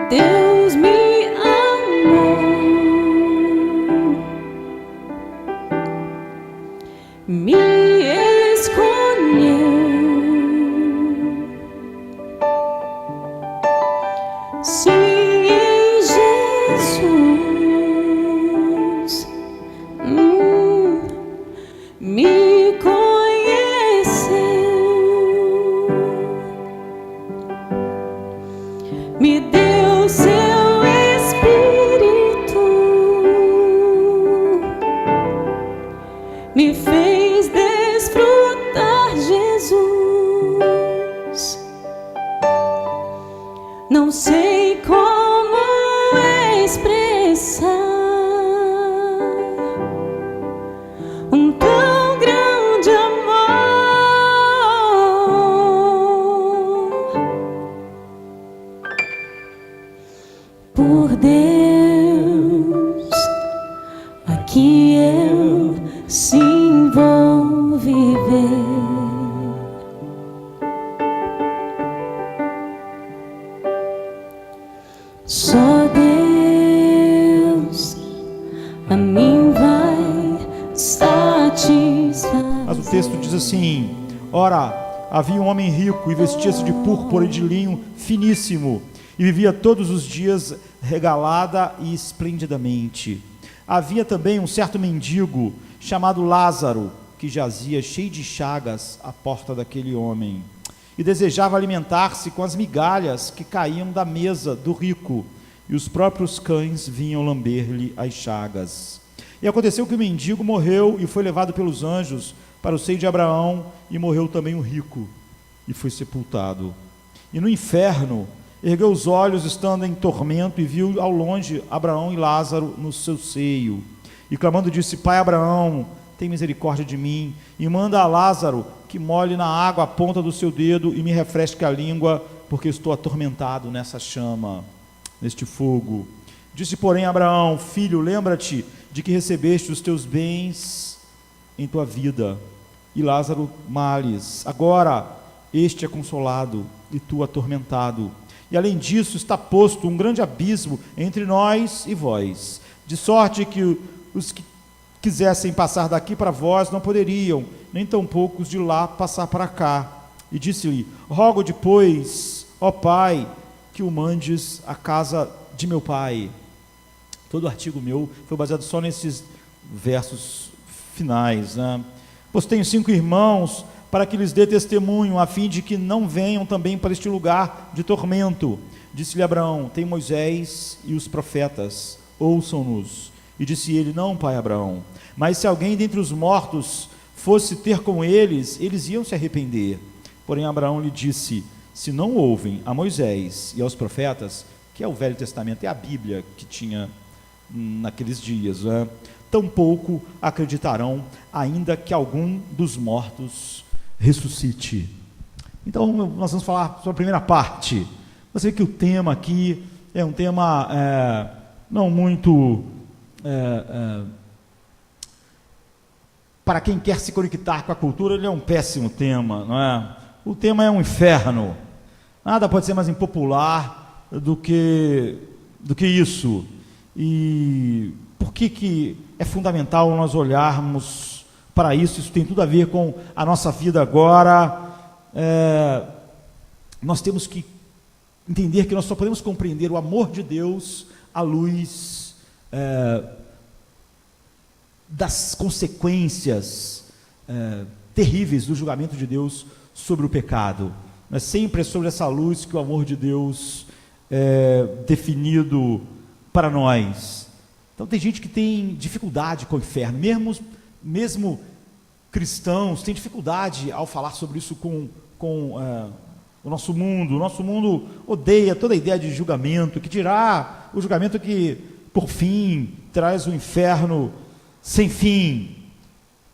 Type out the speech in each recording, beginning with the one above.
Deus me amou, me escolheu, sim, em Jesus, me conheceu, me deu seu Espírito, me fez desfrutar Jesus. Não sei como expressar um tão grande amor por Deus. Aqui eu sim vou viver. Só Deus a mim vai satisfazer. Mas o texto diz assim: ora, havia um homem rico e vestia-se de púrpura e de linho finíssimo, e vivia todos os dias regalada e esplendidamente. Havia também um certo mendigo chamado Lázaro, que jazia cheio de chagas à porta daquele homem, e desejava alimentar-se com as migalhas que caíam da mesa do rico, e os próprios cães vinham lamber-lhe as chagas. E aconteceu que o mendigo morreu e foi levado pelos anjos para o seio de Abraão, e morreu também o rico, e foi sepultado. E no inferno ergueu os olhos, estando em tormento, e viu ao longe Abraão e Lázaro no seu seio. E clamando disse: Pai Abraão, tem misericórdia de mim, e manda a Lázaro que molhe na água a ponta do seu dedo e me refresque a língua, porque estou atormentado nessa chama, neste fogo. Disse, porém, Abraão: Filho, lembra-te de que recebeste os teus bens em tua vida, e Lázaro males. Agora este é consolado, e tu atormentado. E além disso está posto um grande abismo entre nós e vós, de sorte que os que quisessem passar daqui para vós não poderiam, nem tampouco os de lá passar para cá. E disse-lhe: rogo depois, ó Pai, que o mandes à casa de meu pai. Todo o artigo meu foi baseado só nesses versos finais, né? Pois tenho 5 irmãos, para que lhes dê testemunho, a fim de que não venham também para este lugar de tormento. Disse-lhe Abraão: tem Moisés e os profetas, ouçam-nos. E disse ele: não, pai Abraão, mas se alguém dentre os mortos fosse ter com eles, eles iam se arrepender. Porém Abraão lhe disse: se não ouvem a Moisés e aos profetas, que é o Velho Testamento, é a Bíblia que tinha naqueles dias, né? Tampouco acreditarão, ainda que algum dos mortos ressuscite. Então nós vamos falar sobre a primeira parte. Você vê que o tema aqui é um tema não muito para quem quer se conectar com a cultura, ele é um péssimo tema, não é? O tema é um inferno. Nada pode ser mais impopular do que isso. E por que é fundamental nós olharmos para isso? Isso tem tudo a ver com a nossa vida agora. Nós temos que entender que nós só podemos compreender o amor de Deus à luz das consequências terríveis do julgamento de Deus sobre o pecado. Mas sempre é sobre essa luz que o amor de Deus é definido para nós. Então tem gente que tem dificuldade com o inferno, mesmo cristãos têm dificuldade ao falar sobre isso com o nosso mundo. O nosso mundo odeia toda a ideia de julgamento, que dirá o julgamento que, por fim, traz o inferno sem fim.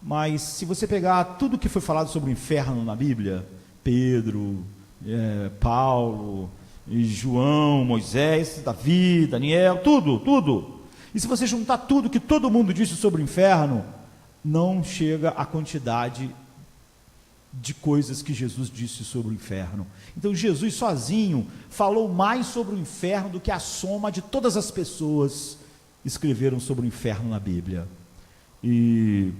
Mas se você pegar tudo que foi falado sobre o inferno na Bíblia, Pedro, Paulo, João, Moisés, Davi, Daniel, tudo. E se você juntar tudo que todo mundo disse sobre o inferno, não chega à quantidade de coisas que Jesus disse sobre o inferno. Então Jesus sozinho falou mais sobre o inferno do que a soma de todas as pessoas que escreveram sobre o inferno na Bíblia. E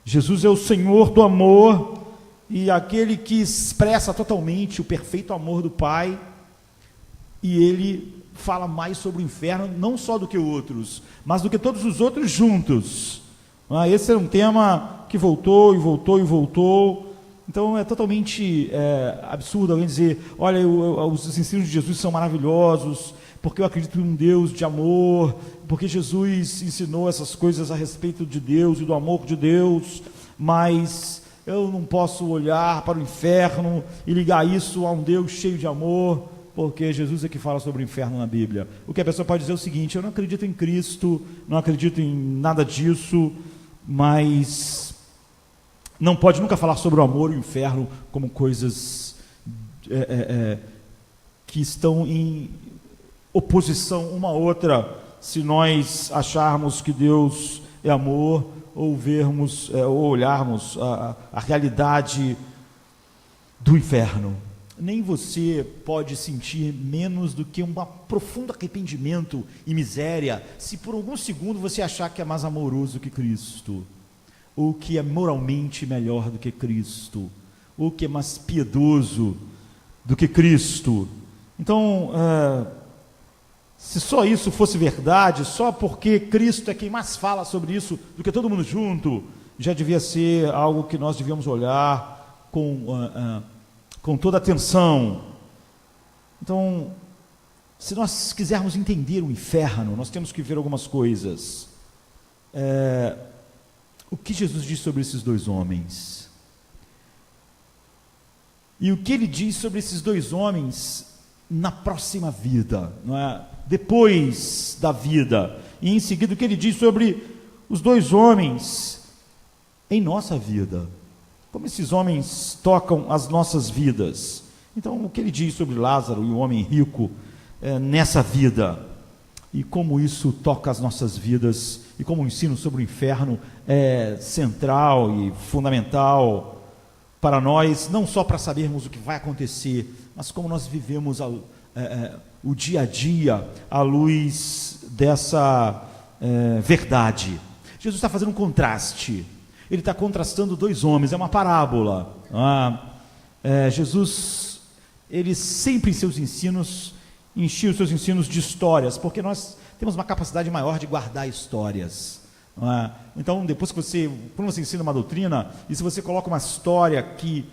Jesus é o Senhor do amor e aquele que expressa totalmente o perfeito amor do Pai, e ele fala mais sobre o inferno, não só do que outros, mas do que todos os outros juntos. Esse é um tema que voltou e voltou e voltou. Então é totalmente absurdo alguém dizer, olha, os ensinos de Jesus são maravilhosos, porque eu acredito em um Deus de amor, porque Jesus ensinou essas coisas a respeito de Deus e do amor de Deus, mas eu não posso olhar para o inferno e ligar isso a um Deus cheio de amor, porque Jesus é que fala sobre o inferno na Bíblia. O que a pessoa pode dizer é o seguinte: eu não acredito em Cristo, não acredito em nada disso, mas não pode nunca falar sobre o amor e o inferno como coisas que estão em oposição uma à outra, se nós acharmos que Deus é amor, ou vermos, ou olharmos a realidade do inferno. Nem você pode sentir menos do que um profundo arrependimento e miséria, se por algum segundo você achar que é mais amoroso que Cristo, ou que é moralmente melhor do que Cristo, ou que é mais piedoso do que Cristo. Então, se só isso fosse verdade, só porque Cristo é quem mais fala sobre isso do que todo mundo junto, já devia ser algo que nós devíamos olhar com toda atenção. Então, se nós quisermos entender o inferno, nós temos que ver algumas coisas. O que Jesus diz sobre esses dois homens? E o que ele diz sobre esses dois homens na próxima vida, não é? Depois da vida, e em seguida o que ele diz sobre os dois homens em nossa vida, como esses homens tocam as nossas vidas. Então, o que ele diz sobre Lázaro e o homem rico nessa vida, e como isso toca as nossas vidas, e como o ensino sobre o inferno é central e fundamental para nós, não só para sabermos o que vai acontecer, mas como nós vivemos o dia a dia à luz dessa verdade. Jesus está fazendo um contraste, ele está contrastando dois homens, é uma parábola. Jesus, ele sempre em seus ensinos, enchia os seus ensinos de histórias, porque nós temos uma capacidade maior de guardar histórias. Então, depois que quando você ensina uma doutrina, e se você coloca uma história que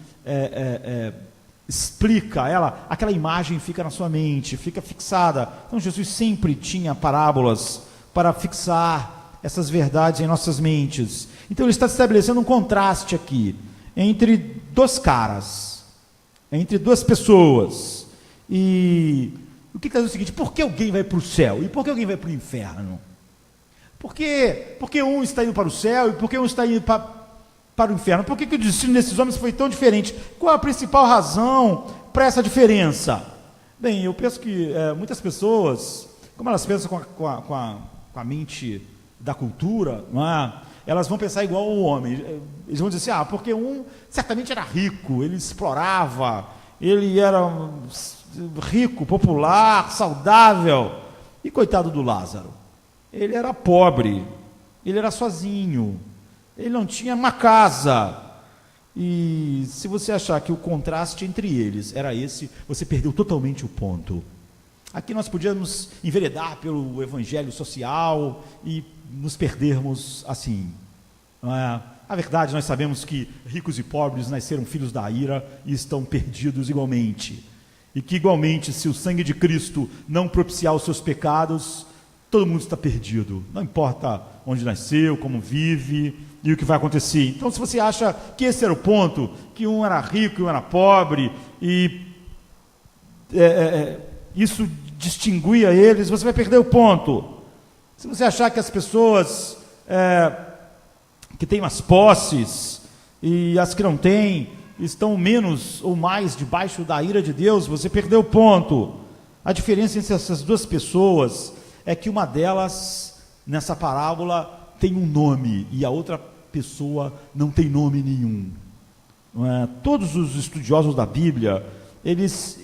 explica ela, aquela imagem fica na sua mente, fica fixada. Então Jesus sempre tinha parábolas para fixar essas verdades em nossas mentes. Então ele está estabelecendo um contraste aqui entre dois caras, entre duas pessoas. E o que está dizendo é o seguinte: por que alguém vai para o céu e por que alguém vai para o inferno? Porque um está indo para o céu e por que um está indo para o inferno? Por que o destino desses homens foi tão diferente? Qual a principal razão para essa diferença? Bem, eu penso que muitas pessoas, como elas pensam com a mente da cultura, não é? Elas vão pensar igual ao homem. Eles vão dizer assim: porque um certamente era rico, ele explorava, ele era rico, popular, saudável. E coitado do Lázaro, ele era pobre, ele era sozinho, ele não tinha uma casa. E se você achar que o contraste entre eles era esse, você perdeu totalmente o ponto. Aqui nós podíamos enveredar pelo evangelho social e nos perdermos assim. A verdade, nós sabemos que ricos e pobres nasceram filhos da ira e estão perdidos igualmente. E que igualmente, se o sangue de Cristo não propiciar os seus pecados, todo mundo está perdido. Não importa onde nasceu, como vive e o que vai acontecer. Então, se você acha que esse era o ponto, que um era rico e um era pobre, e isso distinguia eles, você vai perder o ponto. Se você achar que as pessoas que têm as posses e as que não têm estão menos ou mais debaixo da ira de Deus, você perdeu o ponto. A diferença entre essas duas pessoas é que uma delas, nessa parábola, tem um nome e a outra pessoa não tem nome nenhum. Todos os estudiosos da Bíblia, eles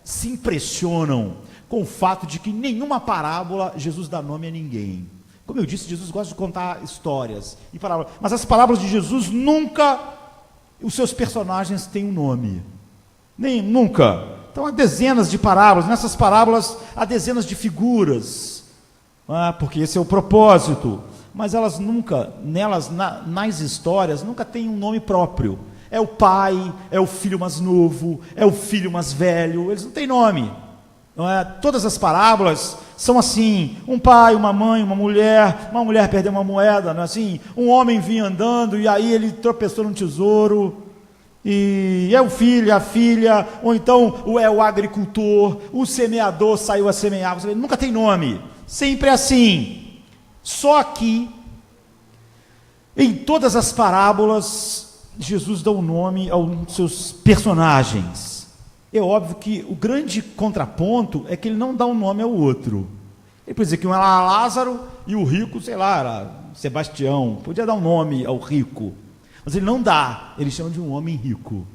se impressionam com o fato de que em nenhuma parábola Jesus dá nome a ninguém. Como eu disse, Jesus gosta de contar histórias e parábolas, mas as parábolas de Jesus nunca, os seus personagens têm um nome, nunca. Então há dezenas de parábolas, nessas parábolas há dezenas de figuras, porque esse é o propósito, mas elas nunca, nas histórias, nunca tem um nome próprio. É o pai, é o filho mais novo, é o filho mais velho, eles não têm nome. Todas as parábolas são assim: um pai, uma mãe, uma mulher perdeu uma moeda, não é assim? Um homem vinha andando e aí ele tropeçou num tesouro, e é o filho, a filha, ou então é o agricultor, o semeador saiu a semear. Você nunca tem nome, sempre é assim. Só que em todas as parábolas Jesus dá um nome aos seus personagens. É óbvio que o grande contraponto é que ele não dá um nome ao outro. Ele pode dizer que um era Lázaro e o rico, sei lá, era Sebastião. Podia dar um nome ao rico, mas ele não dá. Ele chama de um homem rico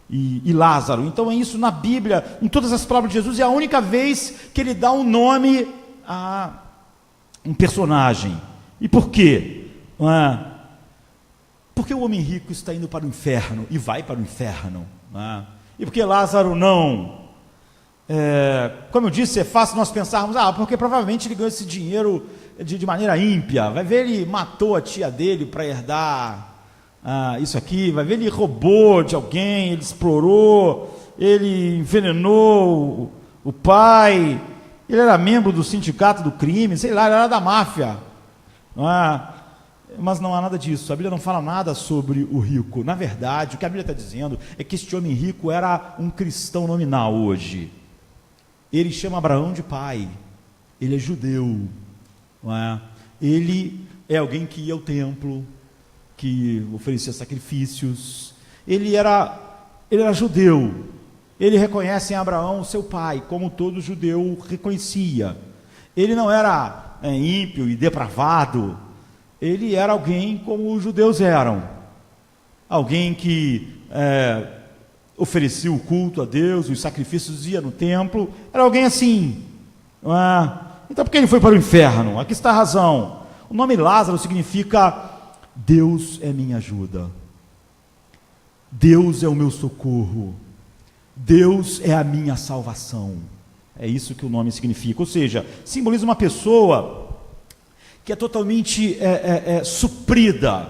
e Lázaro. Então é isso na Bíblia, em todas as palavras de Jesus, é a única vez que ele dá um nome a um personagem. E por quê? Porque o homem rico está indo para o inferno e vai para o inferno. E porque Lázaro não? Como eu disse, é fácil nós pensarmos, porque provavelmente ele ganhou esse dinheiro de maneira ímpia. Vai ver, ele matou a tia dele para herdar isso aqui. Vai ver, ele roubou de alguém, ele explorou, ele envenenou o pai. Ele era membro do sindicato do crime, sei lá, ele era da máfia. Mas não há nada disso. A Bíblia não fala nada sobre o rico. Na verdade, o que a Bíblia está dizendo é que este homem rico era um cristão nominal hoje. Ele chama Abraão de pai. Ele é judeu. Ele é alguém que ia ao templo, que oferecia sacrifícios. Ele era judeu. Ele reconhece em Abraão seu pai, como todo judeu reconhecia. Ele não era ímpio e depravado. Ele era alguém como os judeus eram, alguém que oferecia o culto a Deus, os sacrifícios, ia no templo, era alguém assim. Então por que ele foi para o inferno? Aqui está a razão. O nome Lázaro significa Deus é minha ajuda, Deus é o meu socorro, Deus é a minha salvação. É isso que o nome significa, ou seja, simboliza uma pessoa que é totalmente suprida,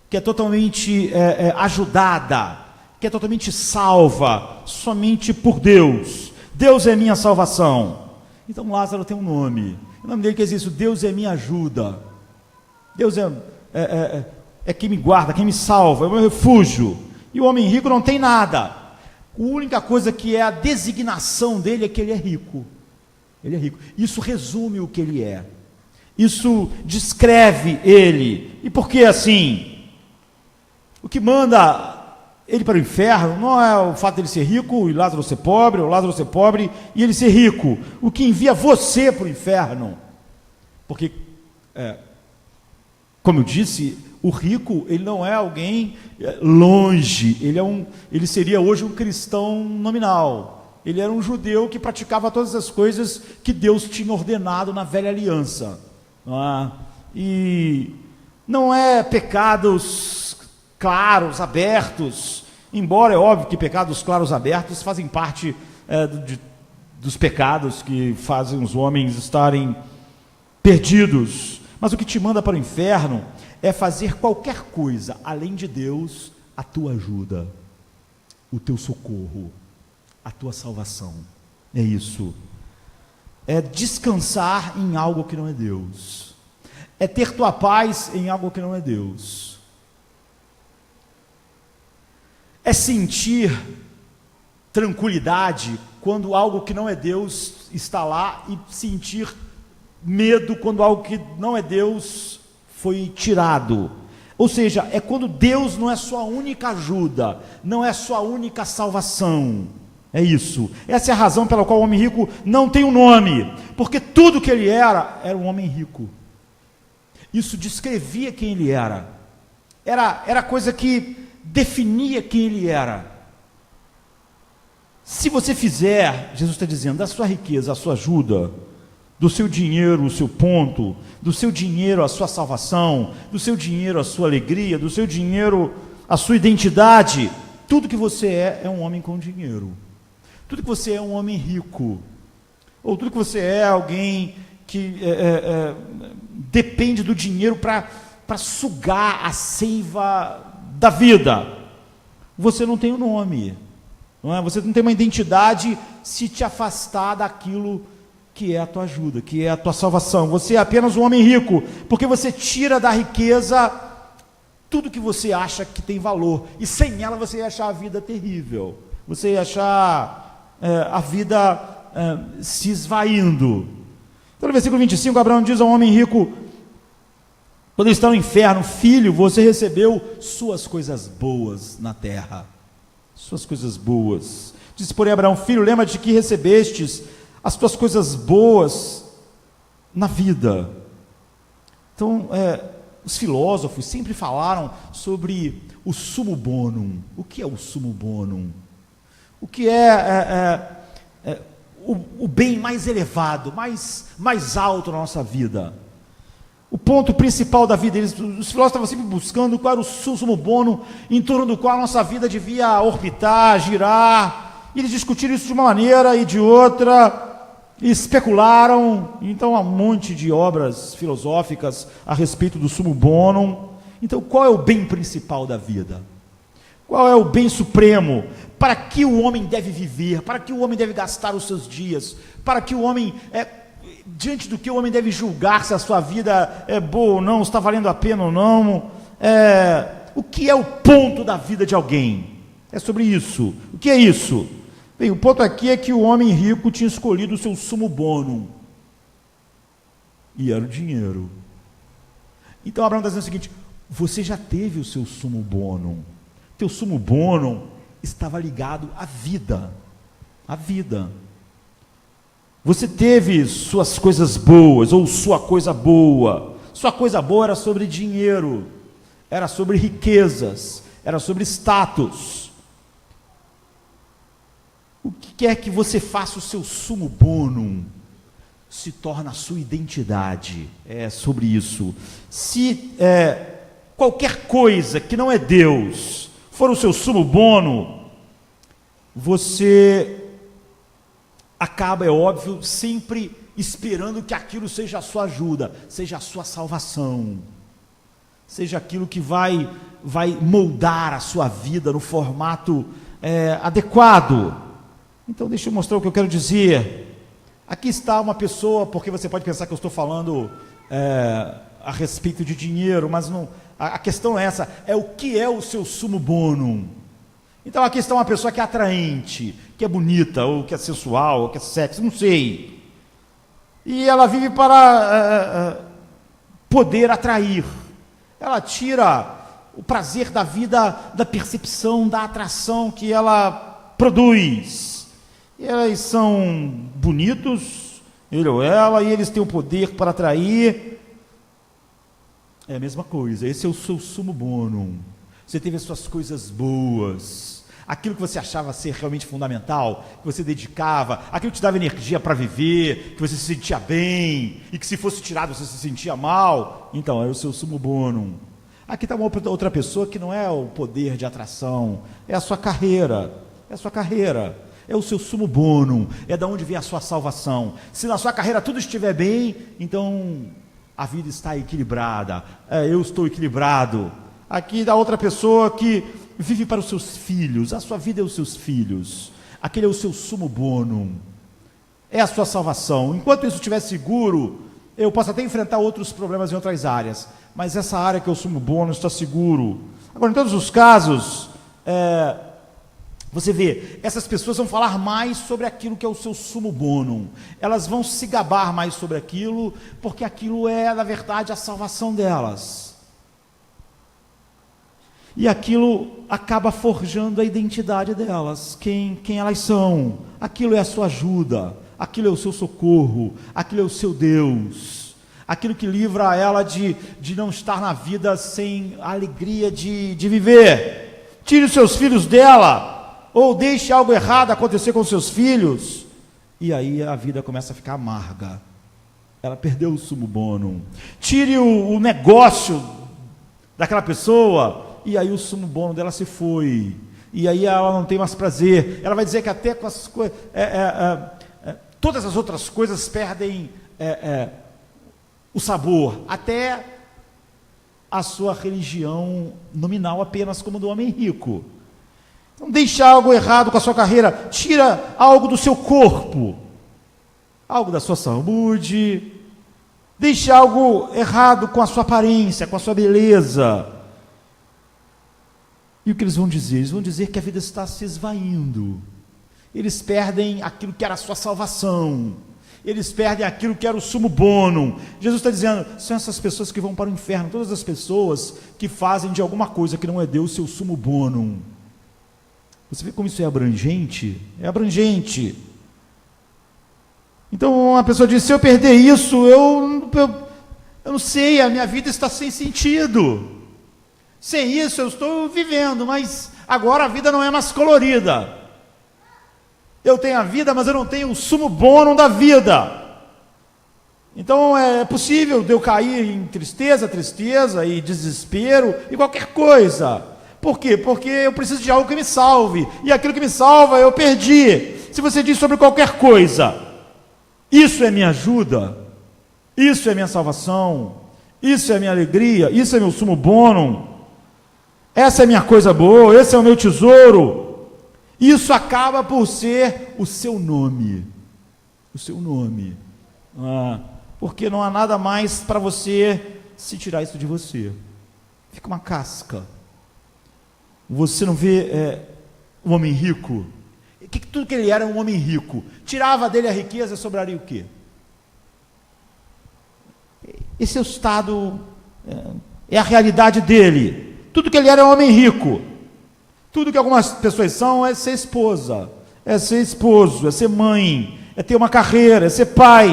que é totalmente ajudada, que é totalmente salva, somente por Deus. Deus é minha salvação. Então Lázaro tem um nome. O nome dele quer dizer isso: Deus é minha ajuda. Deus é quem me guarda, quem me salva, é o meu refúgio. E o homem rico não tem nada. A única coisa que é a designação dele é que ele é rico. Ele é rico. Isso resume o que ele é. Isso descreve ele. E por que assim? O que manda ele para o inferno não é o fato de ele ser rico e Lázaro ser pobre, ou Lázaro ser pobre e ele ser rico. O que envia você para o inferno, porque, como eu disse, o rico, ele não é alguém longe, ele seria hoje um cristão nominal. Ele era um judeu que praticava todas as coisas que Deus tinha ordenado na velha aliança. E não é pecados claros, abertos, embora é óbvio que pecados claros, abertos fazem parte dos pecados que fazem os homens estarem perdidos. Mas o que te manda para o inferno é fazer qualquer coisa além de Deus, a tua ajuda, o teu socorro, a tua salvação. É isso. É descansar em algo que não é Deus. É ter tua paz em algo que não é Deus. É sentir tranquilidade quando algo que não é Deus está lá, e sentir medo quando algo que não é Deus foi tirado. Ou seja, é quando Deus não é sua única ajuda, não é sua única salvação. É isso. Essa é a razão pela qual o homem rico não tem um nome, porque tudo que ele era um homem rico. Isso descrevia quem ele era. era coisa que definia quem ele era. Se você fizer, Jesus está dizendo, da sua riqueza, a sua ajuda, do seu dinheiro, o seu ponto, do seu dinheiro, a sua salvação, do seu dinheiro, a sua alegria, do seu dinheiro, a sua identidade, tudo que você é um homem com dinheiro. Tudo que você é um homem rico. Ou tudo que você é alguém que depende do dinheiro para sugar a seiva da vida. Você não tem um nome. Não é? Você não tem uma identidade se te afastar daquilo que é a tua ajuda, que é a tua salvação. Você é apenas um homem rico, porque você tira da riqueza tudo que você acha que tem valor, e sem ela você ia achar a vida terrível, você ia achar a vida se esvaindo. Então no versículo 25, Abraão diz ao homem rico, quando ele está no inferno, filho, você recebeu suas coisas boas na terra, suas coisas boas. Disse, porém, Abraão, filho, lembra-te que recebestes as tuas coisas boas na vida. Então, os filósofos sempre falaram sobre o sumo bonum. O que é o sumo bonum? O que o bem mais elevado, mais alto na nossa vida? O ponto principal da vida. Os filósofos estavam sempre buscando qual era o sumo bonum em torno do qual a nossa vida devia orbitar, girar. E eles discutiram isso de uma maneira e de outra, e especularam. Então há um monte de obras filosóficas a respeito do sumo bonum. Então qual é o bem principal da vida? Qual é o bem supremo? Para que o homem deve viver? Para que o homem deve gastar os seus dias? Para que o homem, diante do que o homem deve julgar se a sua vida é boa ou não, se está valendo a pena ou não? O que é o ponto da vida de alguém? É sobre isso. O que é isso? Bem, o ponto aqui é que o homem rico tinha escolhido o seu sumo bonum, e era o dinheiro. Então Abraão está dizendo o seguinte, você já teve o seu sumo bonum. Teu sumo bonum estava ligado à vida. À vida. Você teve suas coisas boas, ou sua coisa boa. Sua coisa boa era sobre dinheiro, era sobre riquezas, era sobre status. O que quer que você faça, o seu sumo bonum se torna a sua identidade. É sobre isso. Se qualquer coisa que não é Deus for o seu sumo bonum, você acaba, é óbvio, sempre esperando que aquilo seja a sua ajuda, seja a sua salvação, seja aquilo que vai moldar a sua vida no formato adequado. Então deixa eu mostrar o que eu quero dizer. Aqui está uma pessoa, porque você pode pensar que eu estou falando a respeito de dinheiro, mas não, a questão é essa, é o que é o seu sumo bonum. Então aqui está uma pessoa que é atraente, que é bonita, ou que é sensual, ou que é sexy, não sei. E ela vive para poder atrair. Ela tira o prazer da vida, da percepção, da atração que ela produz. E eles são bonitos, ele ou ela, e eles têm o poder para atrair. É a mesma coisa, esse é o seu sumo bonum. Você teve as suas coisas boas, aquilo que você achava ser realmente fundamental, que você dedicava, aquilo que te dava energia para viver, que você se sentia bem, e que se fosse tirado você se sentia mal. Então, é o seu sumo bonum. Aqui está uma outra pessoa que não é o poder de atração, é a sua carreira, é o seu sumo bonum, é da onde vem a sua salvação. Se na sua carreira tudo estiver bem, então a vida está equilibrada, eu estou equilibrado. Aqui da outra pessoa que vive para os seus filhos, a sua vida é os seus filhos, aquele é o seu sumo bonum, é a sua salvação. Enquanto isso estiver seguro, eu posso até enfrentar outros problemas em outras áreas, mas essa área que é o sumo bonum está seguro. Agora, em todos os casos, você vê, essas pessoas vão falar mais sobre aquilo que é o seu sumo bonum, elas vão se gabar mais sobre aquilo, porque aquilo é, na verdade, a salvação delas. E aquilo acaba forjando a identidade delas, quem elas são. Aquilo é a sua ajuda, aquilo é o seu socorro, aquilo é o seu Deus, aquilo que livra ela de não estar na vida sem a alegria de viver. Tire os seus filhos dela, ou deixe algo errado acontecer com os seus filhos, e aí a vida começa a ficar amarga. Ela perdeu o sumo bonum. Tire o negócio daquela pessoa, e aí o sumo bonum dela se foi, e aí ela não tem mais prazer. Ela vai dizer que até com as coisas, todas as outras coisas perdem o sabor, até a sua religião nominal apenas, como do homem rico. Não deixe algo errado com a sua carreira, tira algo do seu corpo, algo da sua saúde, deixe algo errado com a sua aparência, com a sua beleza. E o que eles vão dizer? Eles vão dizer que a vida está se esvaindo. Eles perdem aquilo que era a sua salvação. Eles perdem aquilo que era o sumo bonum. Jesus está dizendo, são essas pessoas que vão para o inferno, todas as pessoas que fazem de alguma coisa que não é Deus seu sumo bonum. Você vê como isso é abrangente? É abrangente. Então uma pessoa diz, se eu perder isso, eu não sei, a minha vida está sem sentido. Sem isso eu estou vivendo, mas agora a vida não é mais colorida. Eu tenho a vida, mas eu não tenho o sumo bonum da vida. Então é possível de eu cair em tristeza e desespero e qualquer coisa. Por quê? Porque eu preciso de algo que me salve, e aquilo que me salva eu perdi. Se você diz sobre qualquer coisa, isso é minha ajuda, isso é minha salvação, isso é minha alegria, isso é meu sumo bonum, essa é minha coisa boa, esse é o meu tesouro, isso acaba por ser o seu nome. O seu nome. Porque não há nada mais para você se tirar isso de você. Fica uma casca. Você não vê um homem rico? Tudo que ele era um homem rico. Tirava dele a riqueza, sobraria o quê? Esse é o estado, é a realidade dele. Tudo que ele era um homem rico. Tudo que algumas pessoas são é ser esposa, é ser esposo, é ser mãe, é ter uma carreira, é ser pai.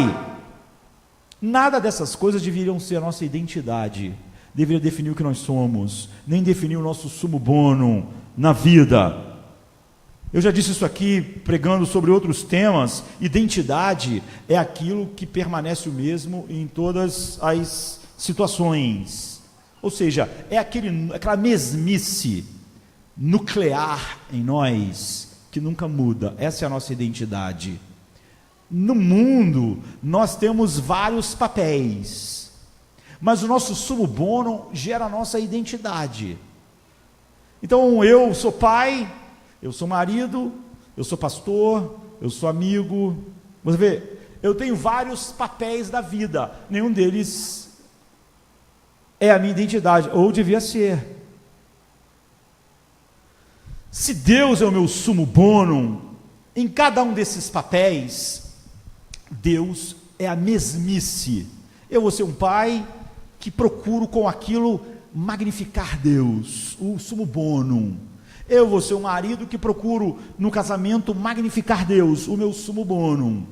Nada dessas coisas deveriam ser a nossa identidade, deveria definir o que nós somos, nem definir o nosso sumo bonum na vida. Eu já disse isso aqui, pregando sobre outros temas. Identidade é aquilo que permanece o mesmo em todas as situações. Ou seja, é aquela mesmice nuclear em nós que nunca muda. Essa é a nossa identidade. No mundo, nós temos vários papéis, mas o nosso sumo bonum gera a nossa identidade. Então, eu sou pai, eu sou marido, eu sou pastor, eu sou amigo. Você vê, eu tenho vários papéis da vida, nenhum deles é a minha identidade, ou devia ser. Se Deus é o meu sumo bonum, em cada um desses papéis, Deus é a mesmice. Eu vou ser um pai que procuro com aquilo magnificar Deus, o sumo bonum. Eu vou ser um marido que procuro no casamento magnificar Deus, o meu sumo bonum.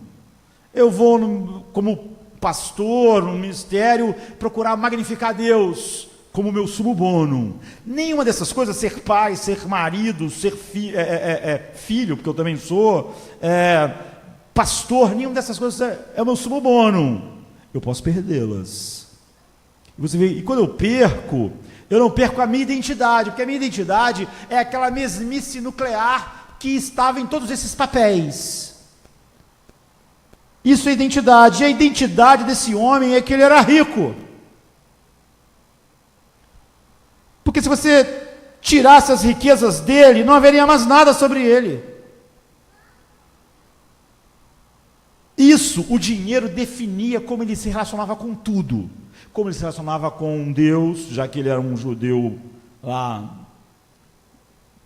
Eu vou, como pastor, no ministério, procurar magnificar Deus como meu sumo bonum. Nenhuma dessas coisas, ser pai, ser marido, ser filho, porque eu também sou, pastor, nenhuma dessas coisas é o meu sumo bonum. Eu posso perdê-las. Você vê, e quando eu não perco a minha identidade, porque a minha identidade é aquela mesmice nuclear que estava em todos esses papéis. Isso é identidade, e a identidade desse homem é que ele era rico. Porque se você tirasse as riquezas dele, não haveria mais nada sobre ele. Isso, o dinheiro definia como ele se relacionava com tudo. Como ele se relacionava com Deus, já que ele era um judeu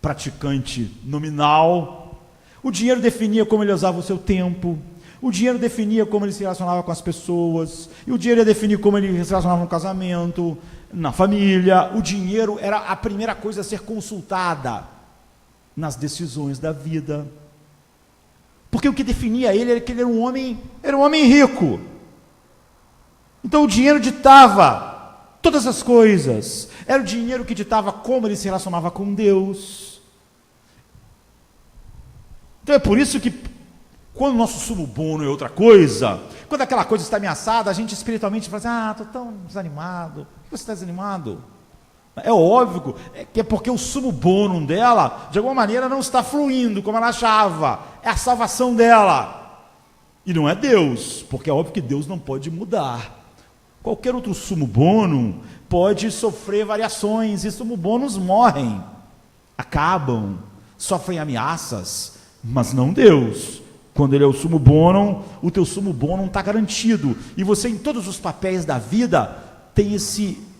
praticante nominal. O dinheiro definia como ele usava o seu tempo. O dinheiro definia como ele se relacionava com as pessoas. E o dinheiro ia definir como ele se relacionava no casamento, na família. O dinheiro era a primeira coisa a ser consultada nas decisões da vida. Porque o que definia ele era que ele era um homem rico. Então o dinheiro ditava todas as coisas. Era o dinheiro que ditava como ele se relacionava com Deus. Então é por isso que quando o nosso sumo bono é outra coisa, quando aquela coisa está ameaçada, a gente espiritualmente fala assim, estou tão desanimado. Por que você está desanimado? É óbvio que é porque o sumo bono dela, de alguma maneira, não está fluindo como ela achava. É a salvação dela. E não é Deus, porque é óbvio que Deus não pode mudar. Qualquer outro sumo bono pode sofrer variações, e sumo bônus morrem, acabam, sofrem ameaças, mas não Deus. Quando ele é o sumo bono, o teu sumo bono está garantido, e você em todos os papéis da vida tem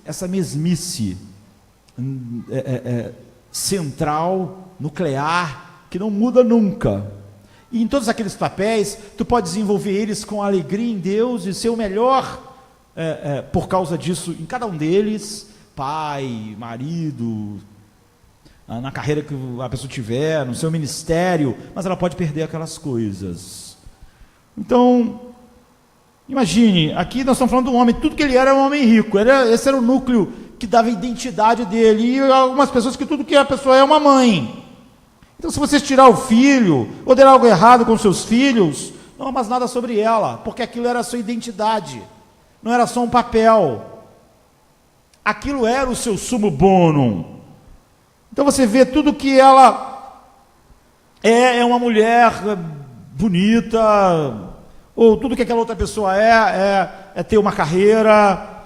essa mesmice central, nuclear, que não muda nunca. E em todos aqueles papéis, tu pode desenvolver eles com alegria em Deus e ser o melhor por causa disso, em cada um deles, pai, marido, na carreira que a pessoa tiver, no seu ministério, mas ela pode perder aquelas coisas. Então, imagine, aqui nós estamos falando de um homem, tudo que ele era um homem rico, esse era o núcleo que dava identidade dele, e algumas pessoas que tudo que a pessoa é uma mãe. Então, se você tirar o filho, ou der algo errado com seus filhos, não há mais nada sobre ela, porque aquilo era a sua identidade, não era só um papel, aquilo era o seu sumo bonum. Então você vê tudo que ela é uma mulher bonita, ou tudo que aquela outra pessoa é ter uma carreira,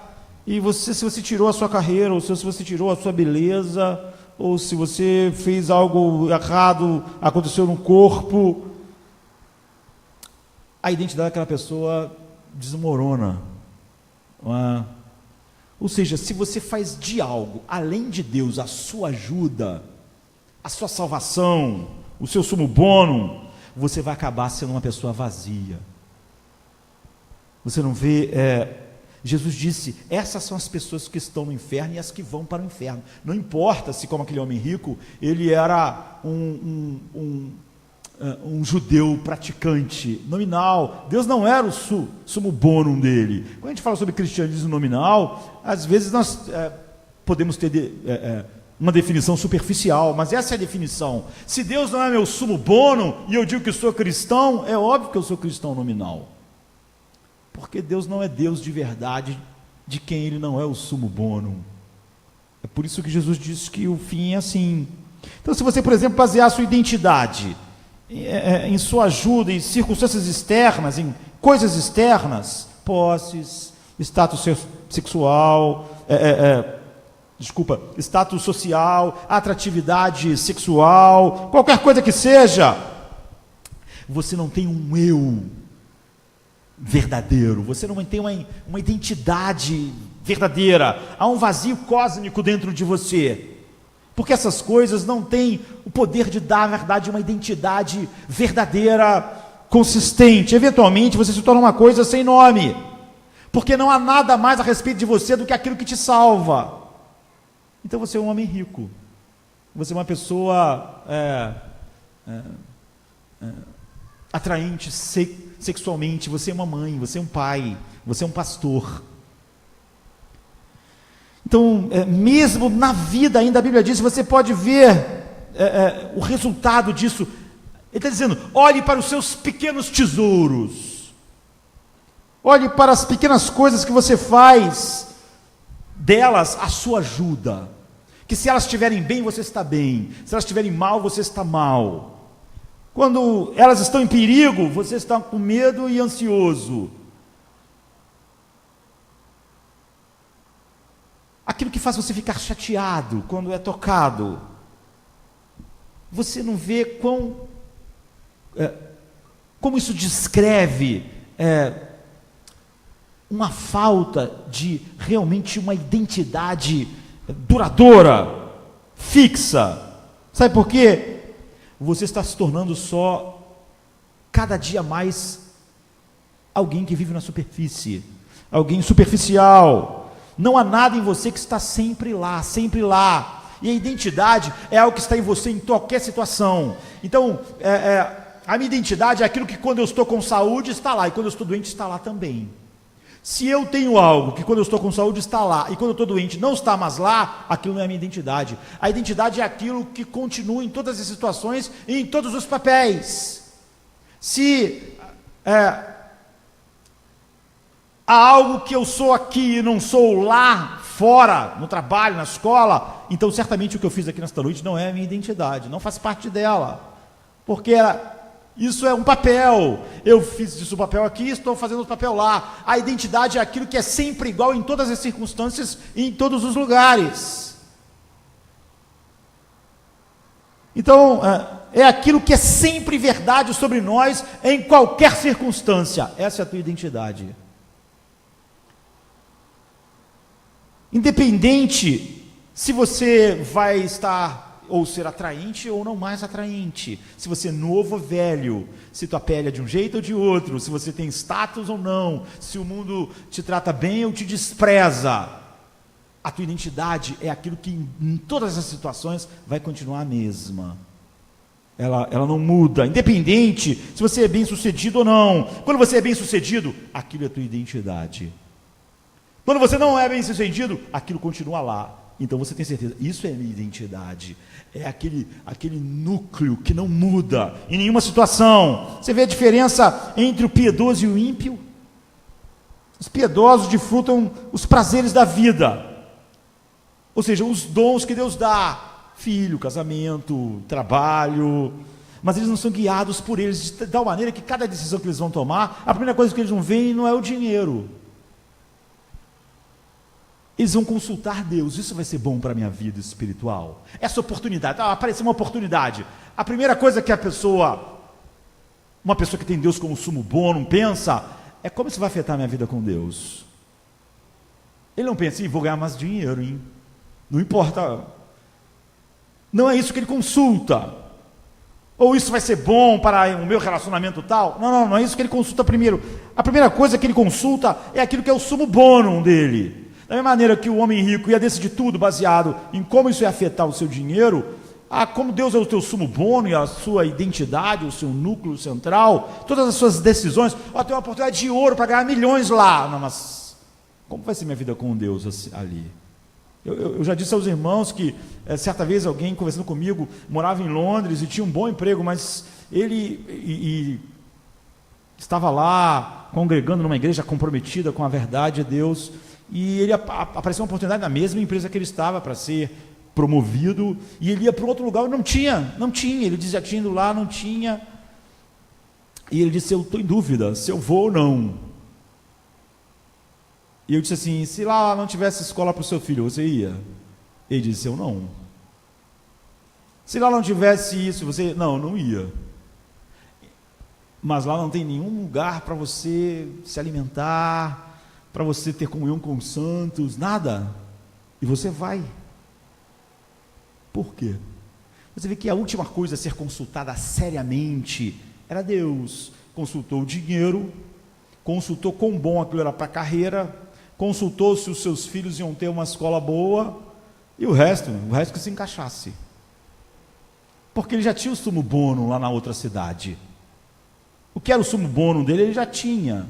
e se você tirou a sua carreira, ou se você tirou a sua beleza, ou se você fez algo errado, aconteceu no corpo, a identidade daquela pessoa desmorona. Ou seja, se você faz de algo, além de Deus, a sua ajuda, a sua salvação, o seu sumo bonum, você vai acabar sendo uma pessoa vazia. Você não vê, Jesus disse, essas são as pessoas que estão no inferno e as que vão para o inferno. Não importa se, como aquele homem rico, ele era um judeu praticante, nominal. Deus não era o sumo bonum dele. Quando a gente fala sobre cristianismo nominal, às vezes nós podemos ter uma definição superficial, mas essa é a definição. Se Deus não é meu sumo bonum, e eu digo que sou cristão, é óbvio que eu sou cristão nominal. Porque Deus não é Deus de verdade, de quem Ele não é o sumo bonum. É por isso que Jesus disse que o fim é assim. Então, se você, por exemplo, basear a sua identidade em sua ajuda, em circunstâncias externas, em coisas externas, posses, status sexual, status social, atratividade sexual, qualquer coisa que seja, você não tem um eu verdadeiro, você não tem uma identidade verdadeira, há um vazio cósmico dentro de você, porque essas coisas não têm o poder de dar à verdade uma identidade verdadeira, consistente. Eventualmente você se torna uma coisa sem nome, porque não há nada mais a respeito de você do que aquilo que te salva. Então você é um homem rico, você é uma pessoa atraente sexualmente, você é uma mãe, você é um pai, você é um pastor. Então, mesmo na vida ainda, a Bíblia diz, você pode ver o resultado disso. Ele está dizendo, olhe para os seus pequenos tesouros, olhe para as pequenas coisas que você faz, delas a sua ajuda, que se elas estiverem bem, você está bem, se elas estiverem mal, você está mal. Quando elas estão em perigo, você está com medo e ansioso. Aquilo que faz você ficar chateado quando é tocado. Você não vê como isso descreve uma falta de realmente uma identidade duradoura, fixa. Sabe por quê? Você está se tornando só, cada dia mais, alguém que vive na superfície, alguém superficial. Não há nada em você que está sempre lá, sempre lá. E a identidade é algo que está em você em qualquer situação. Então, a minha identidade é aquilo que quando eu estou com saúde está lá, e quando eu estou doente está lá também. Se eu tenho algo que quando eu estou com saúde está lá, e quando eu estou doente não está mais lá, aquilo não é a minha identidade. A identidade é aquilo que continua em todas as situações e em todos os papéis. Se há algo que eu sou aqui e não sou lá, fora, no trabalho, na escola, então certamente o que eu fiz aqui nesta noite não é a minha identidade, não faz parte dela, porque isso é um papel, eu fiz isso o papel aqui, estou fazendo o papel lá. A identidade é aquilo que é sempre igual em todas as circunstâncias e em todos os lugares. Então, é aquilo que é sempre verdade sobre nós em qualquer circunstância. Essa é a tua identidade. Independente se você vai estar ou ser atraente ou não mais atraente, se você é novo ou velho, se tua pele é de um jeito ou de outro, se você tem status ou não, se o mundo te trata bem ou te despreza, a tua identidade é aquilo que em todas as situações vai continuar a mesma. Ela não muda, independente se você é bem sucedido ou não. Quando você é bem sucedido, aquilo é a tua identidade. Quando você não é bem sucedido, aquilo continua lá. Então você tem certeza, isso é a minha identidade. É aquele núcleo que não muda em nenhuma situação. Você vê a diferença entre o piedoso e o ímpio? Os piedosos desfrutam os prazeres da vida, ou seja, os dons que Deus dá, filho, casamento, trabalho, mas eles não são guiados por eles, de tal maneira que cada decisão que eles vão tomar, a primeira coisa que eles não veem não é o dinheiro. Eles vão consultar Deus, isso vai ser bom para a minha vida espiritual. Essa oportunidade, apareceu uma oportunidade. A primeira coisa que uma pessoa que tem Deus como sumo bônus, pensa, é como isso vai afetar a minha vida com Deus. Ele não pensa, vou ganhar mais dinheiro, hein? Não importa. Não é isso que ele consulta. Ou isso vai ser bom para o meu relacionamento tal. Não é isso que ele consulta primeiro. A primeira coisa que ele consulta é aquilo que é o sumo bônus dele. Da mesma maneira que o homem rico ia decidir tudo baseado em como isso ia afetar o seu dinheiro, como Deus é o teu sumo bônus, a sua identidade, o seu núcleo central, todas as suas decisões, tem uma oportunidade de ouro para ganhar milhões lá. Não, mas como vai ser minha vida com Deus ali? Eu já disse aos irmãos que certa vez alguém conversando comigo morava em Londres e tinha um bom emprego, mas ele estava lá congregando numa igreja comprometida com a verdade de Deus. E ele apareceu uma oportunidade na mesma empresa que ele estava para ser promovido, e ele ia para um outro lugar e não tinha, ele dizia, tinha ido lá, não tinha, e ele disse, eu estou em dúvida, se eu vou ou não. E eu disse assim, se lá não tivesse escola para o seu filho, você ia? Ele disse, eu não. Se lá não tivesse isso, você, não ia. Mas lá não tem nenhum lugar para você se alimentar, para você ter comunhão com os santos, nada, e você vai. Por quê? Você vê que a última coisa a ser consultada seriamente era Deus. Consultou o dinheiro, consultou quão bom aquilo era para a carreira, consultou se os seus filhos iam ter uma escola boa, e o resto que se encaixasse, porque ele já tinha o sumo bônus lá na outra cidade. O que era o sumo bônus dele, ele já tinha.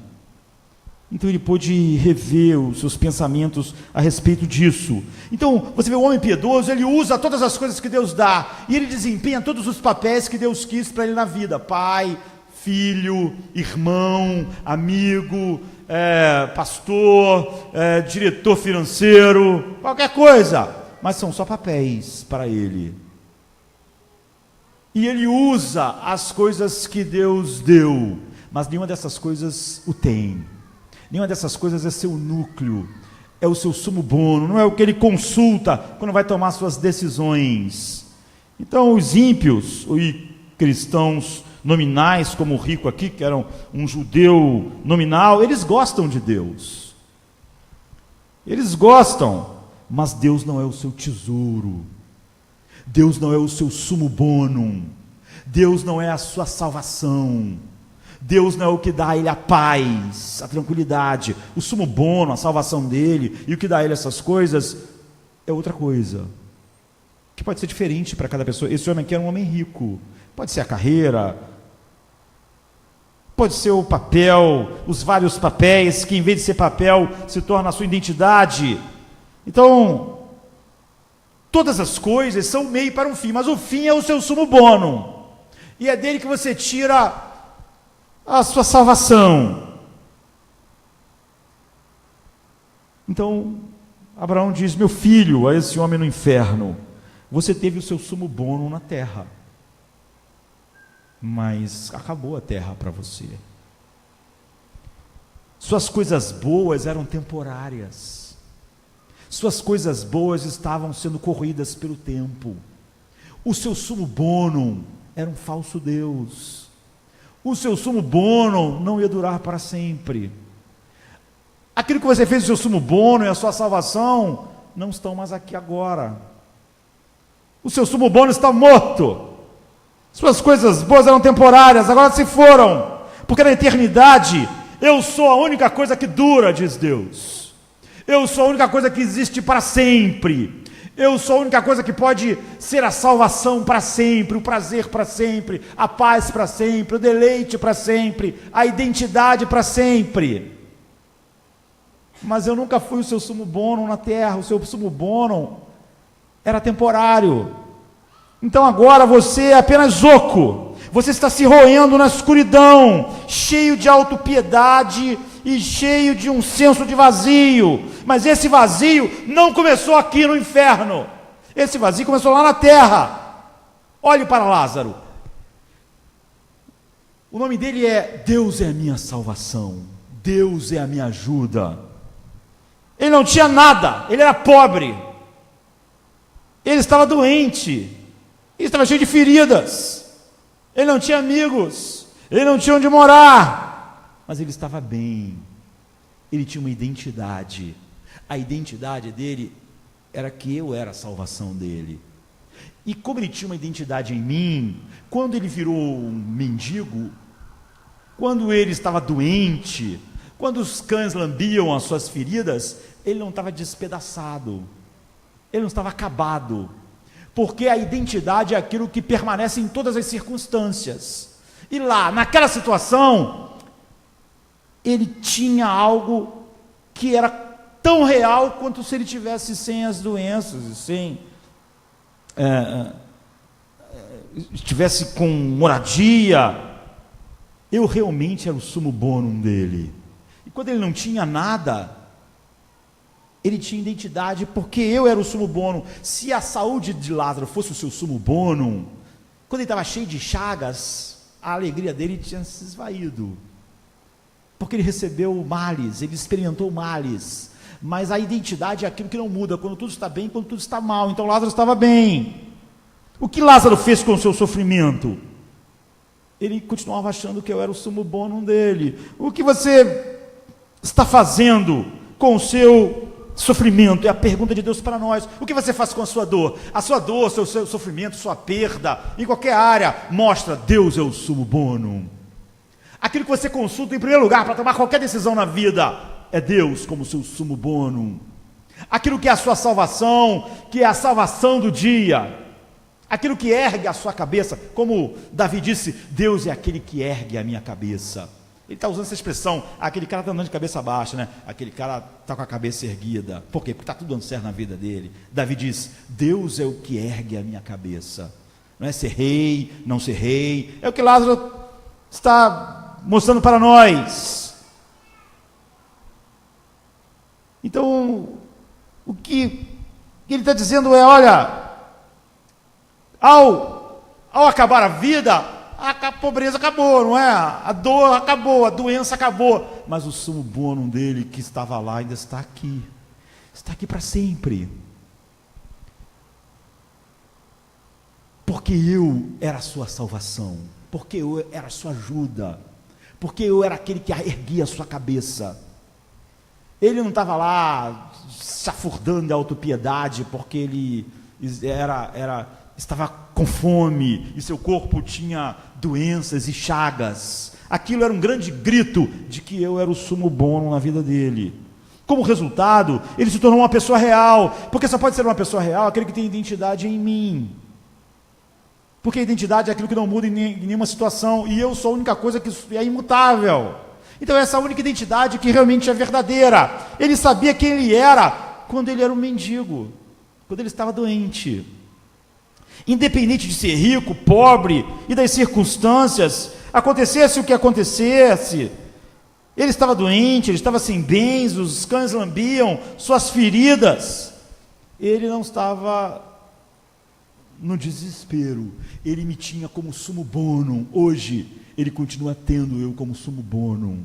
Então ele pôde rever os seus pensamentos a respeito disso. Então você vê o homem piedoso, ele usa todas as coisas que Deus dá, e ele desempenha todos os papéis que Deus quis para ele na vida: pai, filho, irmão, amigo, pastor, diretor financeiro, qualquer coisa, mas são só papéis para ele. E ele usa as coisas que Deus deu, mas nenhuma dessas coisas o tem. Nenhuma dessas coisas é seu núcleo, é o seu sumo bônus, não é o que ele consulta quando vai tomar suas decisões. Então os ímpios e cristãos nominais, como o rico aqui, que era um judeu nominal, eles gostam de Deus. Eles gostam, mas Deus não é o seu tesouro. Deus não é o seu sumo bônus. Deus não é a sua salvação. Deus não é o que dá a ele a paz, a tranquilidade. O sumo bônus, a salvação dele, e o que dá a ele essas coisas, é outra coisa, que pode ser diferente para cada pessoa. Esse homem aqui era um homem rico. Pode ser a carreira, Pode ser o papel, os vários papéis, que em vez de ser papel, se torna a sua identidade. Então, todas as coisas são meio para um fim, mas o fim é o seu sumo bonum. E é dele que você tira a sua salvação. Então, Abraão diz: meu filho, a esse homem no inferno, você teve o seu sumo bonum na terra, mas acabou a terra para você. Suas coisas boas eram temporárias. Suas coisas boas estavam sendo corroídas pelo tempo. O seu sumo bonum era um falso Deus. O seu sumo bonum não ia durar para sempre. Aquilo que você fez, o seu sumo bonum e a sua salvação, não estão mais aqui agora. O seu sumo bonum está morto. Suas coisas boas eram temporárias, agora se foram, porque na eternidade, eu sou a única coisa que dura, diz Deus. Eu sou a única coisa que existe para sempre. Eu sou a única coisa que pode ser a salvação para sempre, o prazer para sempre, a paz para sempre, o deleite para sempre, a identidade para sempre. Mas eu nunca fui o seu sumo bonum na terra, o seu sumo bonum era temporário. Então agora você é apenas oco, você está se roendo na escuridão, cheio de autopiedade e cheio de um senso de vazio. Mas esse vazio não começou aqui no inferno, esse vazio começou lá na terra. Olhe para Lázaro, o nome dele é Deus é a minha salvação, Deus é a minha ajuda. Ele não tinha nada, ele era pobre, ele estava doente, ele estava cheio de feridas, ele não tinha amigos, ele não tinha onde morar, mas ele estava bem, ele tinha uma identidade. A identidade dele era que eu era a salvação dele. E como ele tinha uma identidade em mim, quando ele virou um mendigo, quando ele estava doente, quando os cães lambiam as suas feridas, ele não estava despedaçado, ele não estava acabado, porque a identidade é aquilo que permanece em todas as circunstâncias. E lá, naquela situação, ele tinha algo que era tão real quanto se ele tivesse sem as doenças, sem estivesse com moradia. Eu realmente era o sumo bonum dele. E quando ele não tinha nada, ele tinha identidade, porque eu era o sumo bonum. Se a saúde de Lázaro fosse o seu sumo bonum, quando ele estava cheio de chagas, a alegria dele tinha se esvaído, porque ele recebeu males, ele experimentou males. Mas a identidade é aquilo que não muda, quando tudo está bem, quando tudo está mal. Então Lázaro estava bem. O que Lázaro fez com o seu sofrimento? Ele continuava achando que eu era o sumo bonum dele. O que você está fazendo com o seu sofrimento? É a pergunta de Deus para nós. O que você faz com a sua dor? A sua dor, seu sofrimento, sua perda, em qualquer área, mostra: Deus é o sumo bonum. Aquilo que você consulta em primeiro lugar para tomar qualquer decisão na vida é Deus como seu sumo bonum. Aquilo que é a sua salvação, que é a salvação do dia, aquilo que ergue a sua cabeça, como Davi disse: Deus é aquele que ergue a minha cabeça. Ele está usando essa expressão: aquele cara está andando de cabeça baixa, né? Aquele cara está com a cabeça erguida. Por quê? Porque está tudo dando certo na vida dele. Davi diz: Deus é o que ergue a minha cabeça. Não é ser rei, não ser rei. É o que Lázaro está mostrando para nós. Então, o que ele está dizendo é: olha, ao acabar a vida, a pobreza acabou, não é? A dor acabou, a doença acabou, mas o sumo bonum dele que estava lá ainda está aqui para sempre, porque eu era a sua salvação, porque eu era a sua ajuda, porque eu era aquele que erguia a sua cabeça. Ele não estava lá chafurdando de autopiedade porque ele estava com fome e seu corpo tinha doenças e chagas. Aquilo era um grande grito de que eu era o sumo bonum na vida dele. Como resultado, ele se tornou uma pessoa real, porque só pode ser uma pessoa real aquele que tem identidade em mim. Porque a identidade é aquilo que não muda em nenhuma situação, e eu sou a única coisa que é imutável. Então essa é a única identidade que realmente é verdadeira. Ele sabia quem ele era quando ele era um mendigo, quando ele estava doente. Independente de ser rico, pobre e das circunstâncias, acontecesse o que acontecesse, ele estava doente, ele estava sem bens, os cães lambiam suas feridas. Ele não estava no desespero, ele me tinha como sumo bonum. Hoje, ele continua tendo eu como sumo bonum.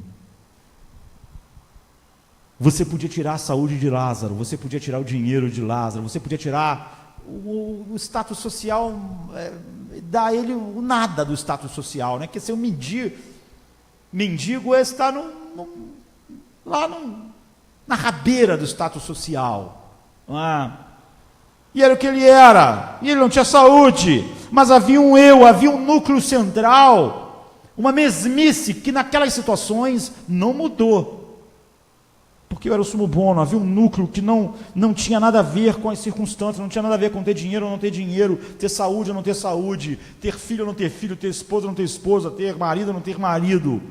Você podia tirar a saúde de Lázaro, você podia tirar o dinheiro de Lázaro, você podia tirar o status social, dar a ele o nada do status social, né? Porque ser um mendigo é estar na rabeira do status social, não é? E era o que ele era, e ele não tinha saúde, mas havia um eu, havia um núcleo central, uma mesmice que naquelas situações não mudou, porque eu era o sumo bono. Havia um núcleo que não tinha nada a ver com as circunstâncias, não tinha nada a ver com ter dinheiro ou não ter dinheiro, ter saúde ou não ter saúde, ter filho ou não ter filho, ter esposa ou não ter esposa, ter marido ou não ter marido,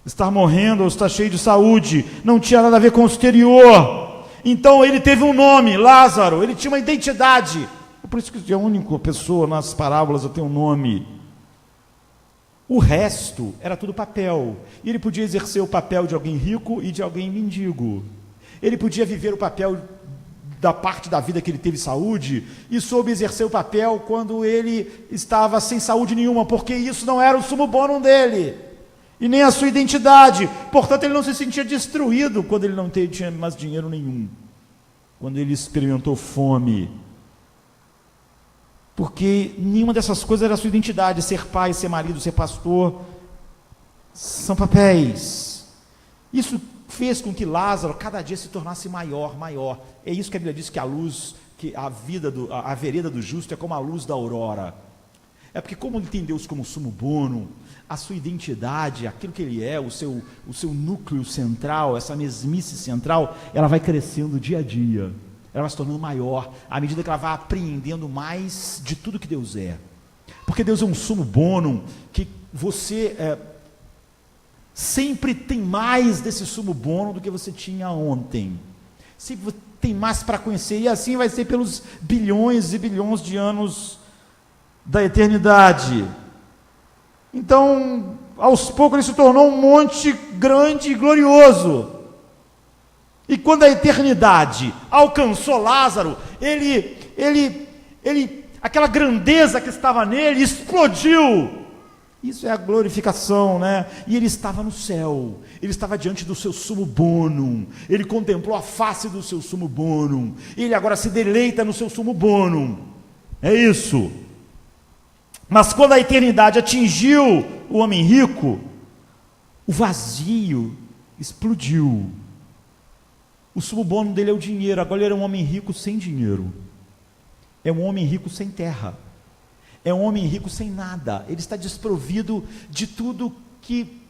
estar morrendo ou estar cheio de saúde, não tinha nada a ver com o exterior. Então ele teve um nome, Lázaro, ele tinha uma identidade. É por isso que é a única pessoa nas parábolas a ter um nome. O resto era tudo papel. E ele podia exercer o papel de alguém rico e de alguém mendigo. Ele podia viver o papel da parte da vida que ele teve saúde e soube exercer o papel quando ele estava sem saúde nenhuma, porque isso não era o sumo bonum dele e nem a sua identidade. Portanto, ele não se sentia destruído quando ele não tinha mais dinheiro nenhum, quando ele experimentou fome, porque nenhuma dessas coisas era a sua identidade. Ser pai, ser marido, ser pastor são papéis. Isso fez com que Lázaro cada dia se tornasse maior. É isso que a Bíblia diz, que a luz, que a vereda do justo é como a luz da aurora. É porque, como ele tem Deus como sumo bonum, a sua identidade, aquilo que ele é, o seu núcleo central, essa mesmice central, ela vai crescendo dia a dia. Ela vai se tornando maior, à medida que ela vai apreendendo mais de tudo que Deus é. Porque Deus é um sumo bonum, que você sempre tem mais desse sumo bonum do que você tinha ontem. Sempre tem mais para conhecer, e assim vai ser pelos bilhões e bilhões de anos da eternidade. Então, aos poucos ele se tornou um monte grande e glorioso. E quando a eternidade alcançou Lázaro, aquela grandeza que estava nele explodiu. Isso é a glorificação, né? E ele estava no céu, ele estava diante do seu sumo bonum, ele contemplou a face do seu sumo bonum, ele agora se deleita no seu sumo bonum. É isso. Mas quando a eternidade atingiu o homem rico, o vazio explodiu. O sumo bonum dele é o dinheiro. Agora ele era um homem rico sem dinheiro. É um homem rico sem terra. É um homem rico sem nada. Ele está desprovido de tudo que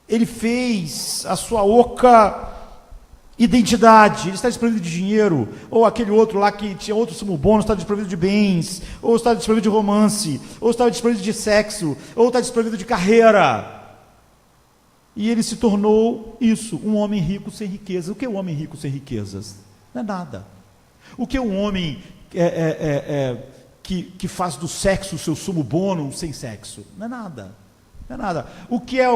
ele fez, a sua oca identidade. Ele está desprovido de dinheiro. Ou aquele outro lá que tinha outro sumo bonum está desprovido de bens. Ou está desprovido de romance. Ou está desprovido de sexo. Ou está desprovido de carreira. E ele se tornou isso, um homem rico sem riqueza. O que é um homem rico sem riquezas? Não é nada. O que é um homem que faz do sexo o seu sumo bonum sem sexo? Não é nada. Não é nada. O que é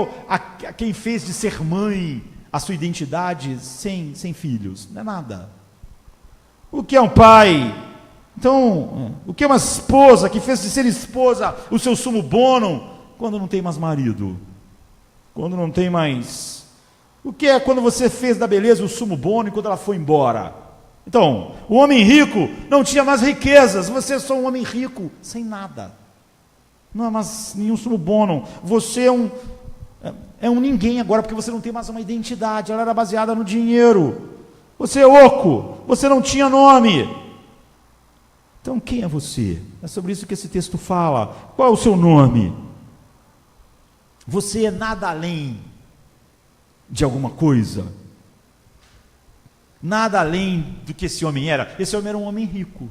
quem fez de ser mãe a sua identidade sem filhos? Não é nada. O que é um pai? Então, o que é uma esposa que fez de ser esposa o seu sumo bonum quando não tem mais marido? Quando não tem mais. O que é quando você fez da beleza o sumo bonum e quando ela foi embora? Então, o homem rico não tinha mais riquezas. Você é só um homem rico sem nada. Não é mais nenhum sumo bonum. Você é um ninguém agora, porque você não tem mais uma identidade. Ela era baseada no dinheiro. Você é oco. Você não tinha nome. Então, quem é você? É sobre isso que esse texto fala. Qual é o seu nome? Você é nada além de alguma coisa. Nada além do que esse homem era. Esse homem era um homem rico.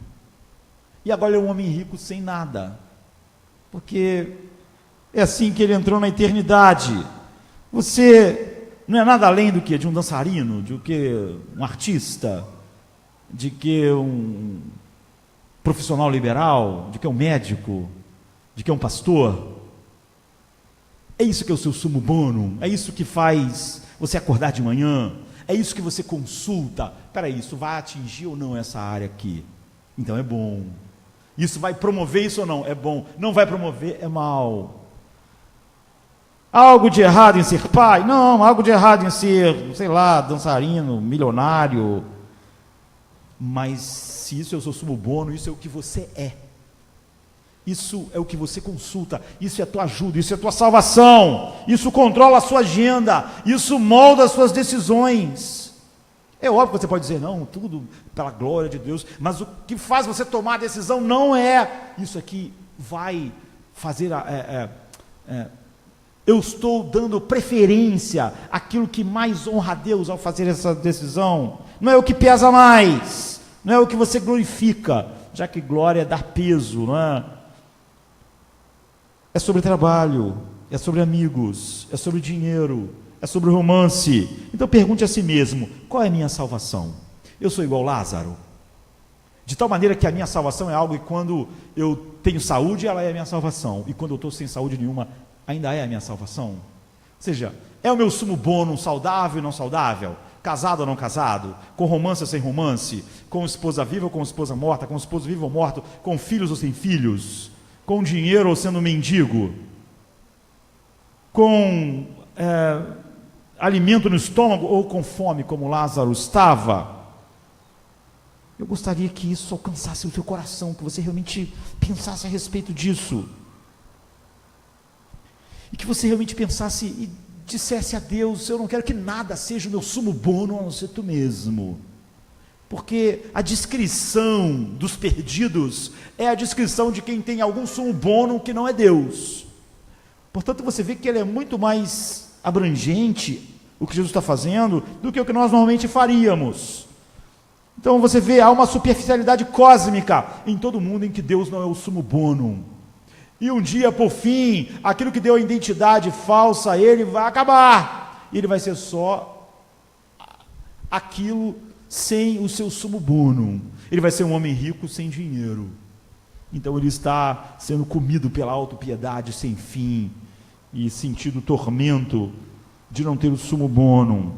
E agora ele é um homem rico sem nada. porque é assim que ele entrou na eternidade. Você não é nada além do que de um dançarino, de que um artista, de que um profissional liberal, de que um médico, de que um pastor. É isso que é o seu sumo bonum, é isso que faz você acordar de manhã, é isso que você consulta. Peraí, isso vai atingir ou não essa área aqui? Então é bom. Isso vai promover isso ou não? É bom. Não vai promover? É mal. Algo de errado em ser pai? Não, algo de errado em ser, sei lá, dançarino, milionário. Mas se isso é o seu sumo bonum, isso é o que você é. Isso é o que você consulta, isso é a tua ajuda, isso é a tua salvação, isso controla a sua agenda, isso molda as suas decisões. É óbvio que você pode dizer, não, tudo pela glória de Deus, mas o que faz você tomar a decisão não é isso aqui vai fazer eu estou dando preferência àquilo que mais honra a Deus ao fazer essa decisão. Não é o que pesa mais, não é o que você glorifica, já que glória é dar peso, não é? É sobre trabalho, é sobre amigos, é sobre dinheiro, é sobre romance. Então pergunte a si mesmo, qual é a minha salvação? Eu sou igual Lázaro? De tal maneira que a minha salvação é algo que quando eu tenho saúde, ela é a minha salvação. E quando eu estou sem saúde nenhuma, ainda é a minha salvação? Ou seja, é o meu sumo bonum saudável ou não saudável? Casado ou não casado? Com romance ou sem romance? Com esposa viva ou com esposa morta? Com esposo vivo ou morto? Com filhos ou sem filhos? Com dinheiro ou sendo mendigo? Com alimento no estômago ou com fome, como Lázaro estava? Eu gostaria que isso alcançasse o teu coração, que você realmente pensasse a respeito disso. E que você realmente pensasse e dissesse a Deus, eu não quero que nada seja o meu sumo bonum a não ser tu mesmo. Porque a descrição dos perdidos é a descrição de quem tem algum sumo bonum que não é Deus. Portanto, você vê que ele é muito mais abrangente, o que Jesus está fazendo, do que o que nós normalmente faríamos. Então você vê, há uma superficialidade cósmica em todo mundo em que Deus não é o sumo bonum. E um dia, por fim, aquilo que deu a identidade falsa a ele vai acabar. E ele vai ser só aquilo sem o seu sumo bonum. Ele vai ser um homem rico sem dinheiro. Então ele está sendo comido pela autopiedade sem fim e sentindo o tormento de não ter o sumo bonum.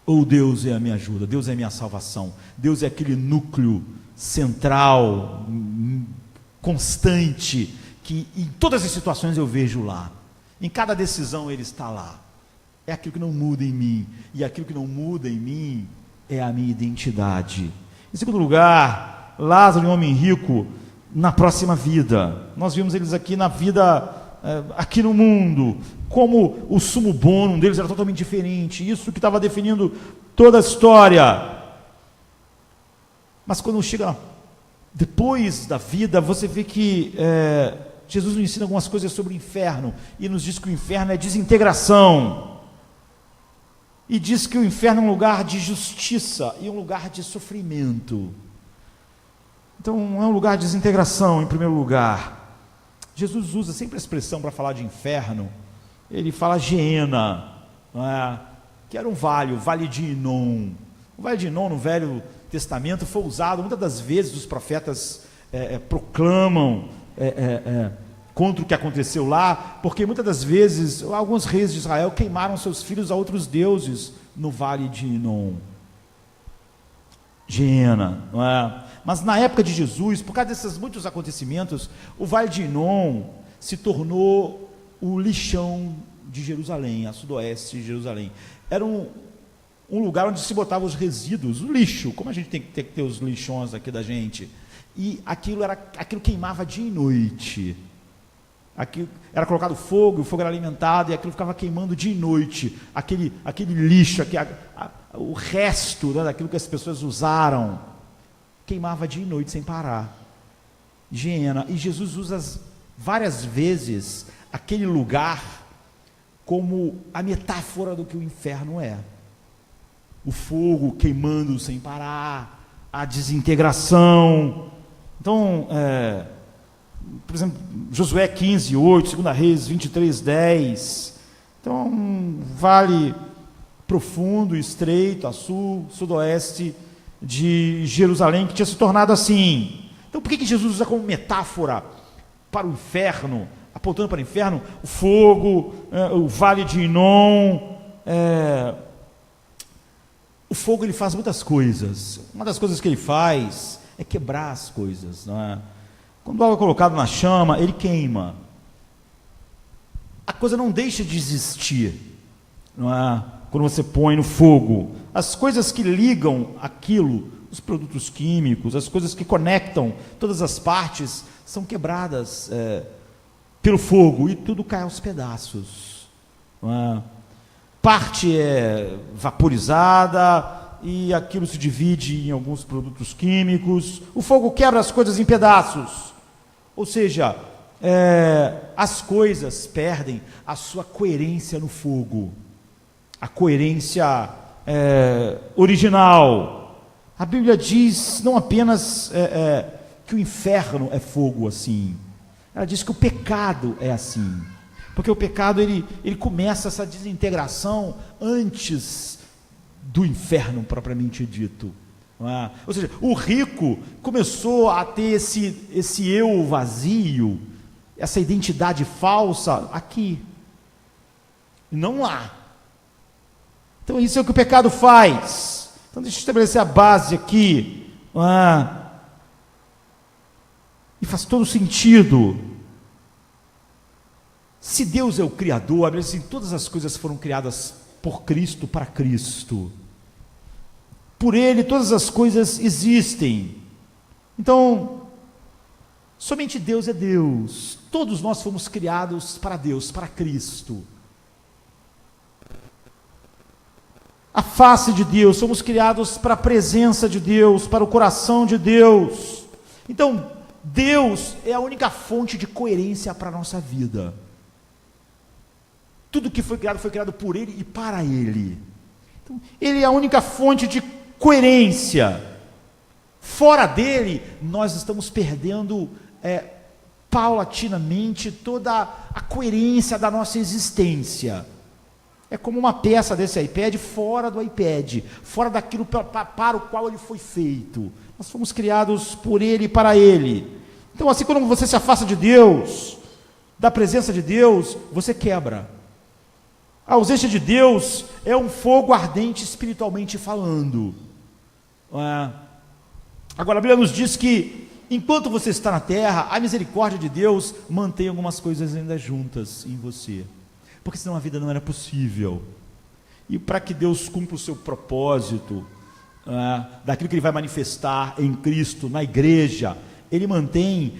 Ou Deus é a minha ajuda, Deus é a minha salvação, Deus é aquele núcleo central, constante, que em todas as situações eu vejo lá, em cada decisão ele está lá. É aquilo que não muda em mim, e aquilo que não muda em mim é a minha identidade. Em segundo lugar, Lázaro, um homem rico, na próxima vida. Nós vimos eles aqui na vida, aqui no mundo, como o sumo bonum deles era totalmente diferente, isso que estava definindo toda a história. Mas quando chega depois da vida, você vê que Jesus nos ensina algumas coisas sobre o inferno, e nos diz que o inferno é desintegração, e diz que o inferno é um lugar de justiça e um lugar de sofrimento. Então é um lugar de desintegração em primeiro lugar. Jesus usa sempre a expressão para falar de inferno, ele fala Geena, não é? Que era um vale, o Vale de Inom. O Vale de Inom no Velho Testamento foi usado, muitas das vezes os profetas proclamam contra o que aconteceu lá, porque muitas das vezes alguns reis de Israel queimaram seus filhos a outros deuses no Vale de Inom. Geena, não é? Mas na época de Jesus, por causa desses muitos acontecimentos, o Vale de Inom se tornou o lixão de Jerusalém, a sudoeste de Jerusalém. Era um lugar onde se botava os resíduos, o lixo, como a gente tem que ter os lixões aqui da gente. E aquilo queimava dia e noite. Aqui era colocado fogo, o fogo era alimentado, e aquilo ficava queimando dia e noite. Aquele lixo, o resto, né, daquilo que as pessoas usaram, queimava dia e noite sem parar. Geena. E Jesus usa várias vezes aquele lugar como a metáfora do que o inferno é. O fogo queimando sem parar, a desintegração. Então, por exemplo, Josué 15:8, 2 Reis 23:10. Então, um vale profundo, estreito, a sul, sudoeste de Jerusalém, que tinha se tornado assim. Então, por que Jesus usa como metáfora para o inferno, apontando para o inferno, o fogo, o vale de Inom? O fogo, ele faz muitas coisas. Uma das coisas que ele faz é quebrar as coisas, não é? Quando algo é colocado na chama, ele queima. A coisa não deixa de existir, não é? Quando você põe no fogo, as coisas que ligam aquilo, os produtos químicos, as coisas que conectam todas as partes, são quebradas pelo fogo e tudo cai aos pedaços, não é? Parte é vaporizada e aquilo se divide em alguns produtos químicos. O fogo quebra as coisas em pedaços, ou seja, as coisas perdem a sua coerência no fogo, a coerência original. A Bíblia diz não apenas que o inferno é fogo assim, ela diz que o pecado é assim, porque o pecado ele começa essa desintegração antes do inferno propriamente dito. Não é? Ou seja, o rico começou a ter esse eu vazio, essa identidade falsa aqui, e não lá. Então isso é o que o pecado faz. Então deixa eu estabelecer a base aqui, não é? E faz todo sentido. Se Deus é o Criador, a Bíblia diz assim, todas as coisas foram criadas por Cristo, para Cristo. Por Ele todas as coisas existem. Então, somente Deus é Deus. Todos nós fomos criados para Deus, para Cristo. A face de Deus, somos criados para a presença de Deus, para o coração de Deus. Então, Deus é a única fonte de coerência para a nossa vida. Tudo que foi criado por Ele e para Ele. Então, Ele é a única fonte de coerência. Fora dele, nós estamos perdendo paulatinamente toda a coerência da nossa existência. É como uma peça desse iPad fora do iPad, fora daquilo para o qual ele foi feito. Nós fomos criados por Ele e para Ele. Então, assim, quando você se afasta de Deus, da presença de Deus, você quebra. A ausência de Deus é um fogo ardente espiritualmente falando. Agora a Bíblia nos diz que enquanto você está na terra, a misericórdia de Deus mantém algumas coisas ainda juntas em você, porque senão a vida não era possível. E para que Deus cumpra o seu propósito, daquilo que Ele vai manifestar em Cristo, na igreja, Ele mantém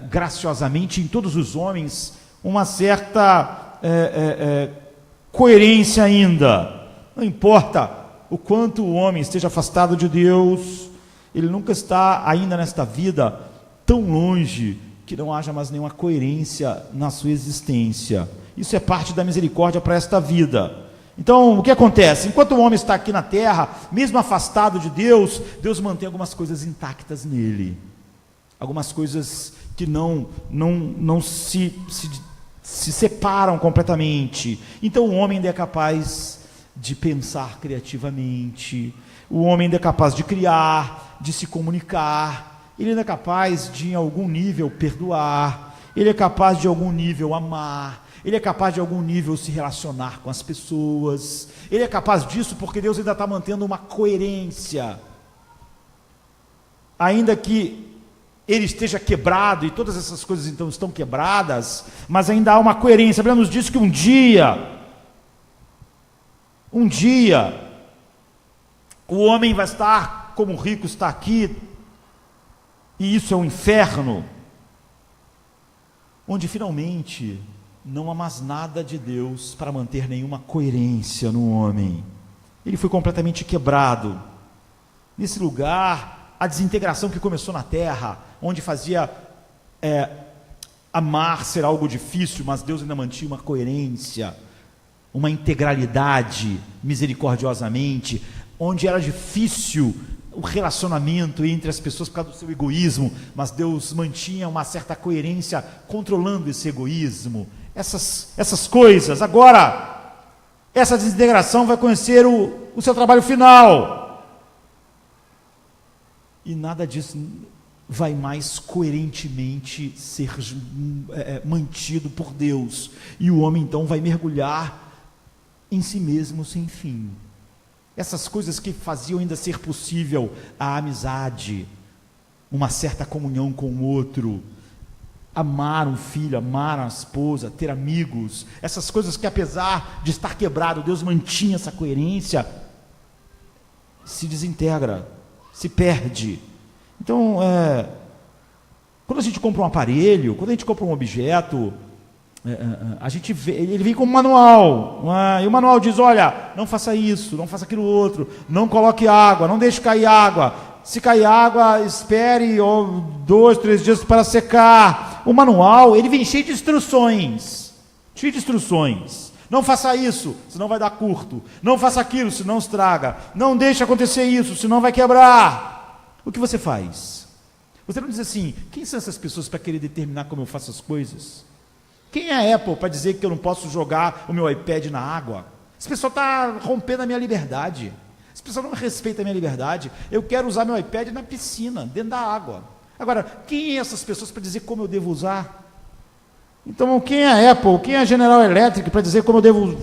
graciosamente em todos os homens uma certa coerência ainda. Não importa o quanto o homem esteja afastado de Deus, ele nunca está ainda nesta vida tão longe que não haja mais nenhuma coerência na sua existência. Isso é parte da misericórdia para esta vida. Então, o que acontece? Enquanto o homem está aqui na terra, mesmo afastado de Deus, Deus mantém algumas coisas intactas nele. Algumas coisas que não se separam completamente. Então o homem ainda é capaz de pensar criativamente, o homem ainda é capaz de criar, de se comunicar, ele ainda é capaz de, em algum nível, perdoar, ele é capaz de, em algum nível, amar, ele é capaz de, em algum nível, se relacionar com as pessoas, ele é capaz disso porque Deus ainda está mantendo uma coerência, ainda que ele esteja quebrado, e todas essas coisas então estão quebradas, mas ainda há uma coerência. A Bíblia nos diz que um dia, o homem vai estar como o rico está aqui, e isso é um inferno, onde finalmente não há mais nada de Deus para manter nenhuma coerência no homem. Ele foi completamente quebrado. Nesse lugar, a desintegração que começou na terra, onde fazia amar ser algo difícil, mas Deus ainda mantinha uma coerência, uma integralidade misericordiosamente, onde era difícil o relacionamento entre as pessoas por causa do seu egoísmo, mas Deus mantinha uma certa coerência controlando esse egoísmo, essas coisas. Agora, essa desintegração vai conhecer o seu trabalho final, e nada disso vai mais coerentemente ser mantido por Deus, e o homem então vai mergulhar em si mesmo sem fim. Essas coisas que faziam ainda ser possível a amizade, uma certa comunhão com o outro, amar um filho, amar a esposa, ter amigos, essas coisas que apesar de estar quebrado, Deus mantinha essa coerência, se desintegra, se perde. Então, quando a gente compra um aparelho, quando a gente compra um objeto, a gente vê, ele vem com um manual, e o manual diz: olha, não faça isso, não faça aquilo outro, não coloque água, não deixe cair água, se cair água, espere 2, 3 dias para secar. O manual, ele vem cheio de instruções, não faça isso, senão vai dar curto, não faça aquilo, senão estraga, não deixe acontecer isso, senão vai quebrar. O que você faz? Você não diz assim: quem são essas pessoas para querer determinar como eu faço as coisas? Quem é a Apple para dizer que eu não posso jogar o meu iPad na água? Esse pessoal está rompendo a minha liberdade. Esse pessoal não respeita a minha liberdade. Eu quero usar meu iPad na piscina, dentro da água. Agora, quem é essas pessoas para dizer como eu devo usar? Então, quem é a Apple? Quem é a General Electric para dizer como eu devo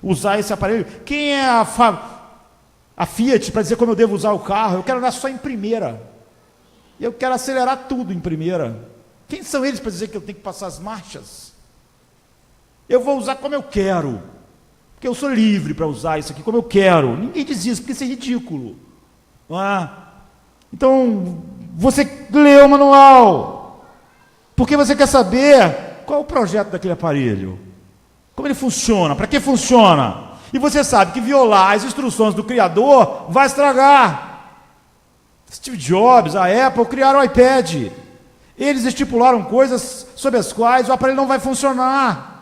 usar esse aparelho? Quem é a Fiat para dizer como eu devo usar o carro? Eu quero andar só em primeira. Eu quero acelerar tudo em primeira. Quem são eles para dizer que eu tenho que passar as marchas? Eu vou usar como eu quero, porque eu sou livre para usar isso aqui como eu quero. Ninguém diz isso, porque isso é ridículo, não é? Então, você lê o manual, porque você quer saber qual é o projeto daquele aparelho, como ele funciona, para que funciona, e você sabe que violar as instruções do Criador vai estragar. Steve Jobs, a Apple criaram o iPad, eles estipularam coisas sobre as quais o aparelho não vai funcionar.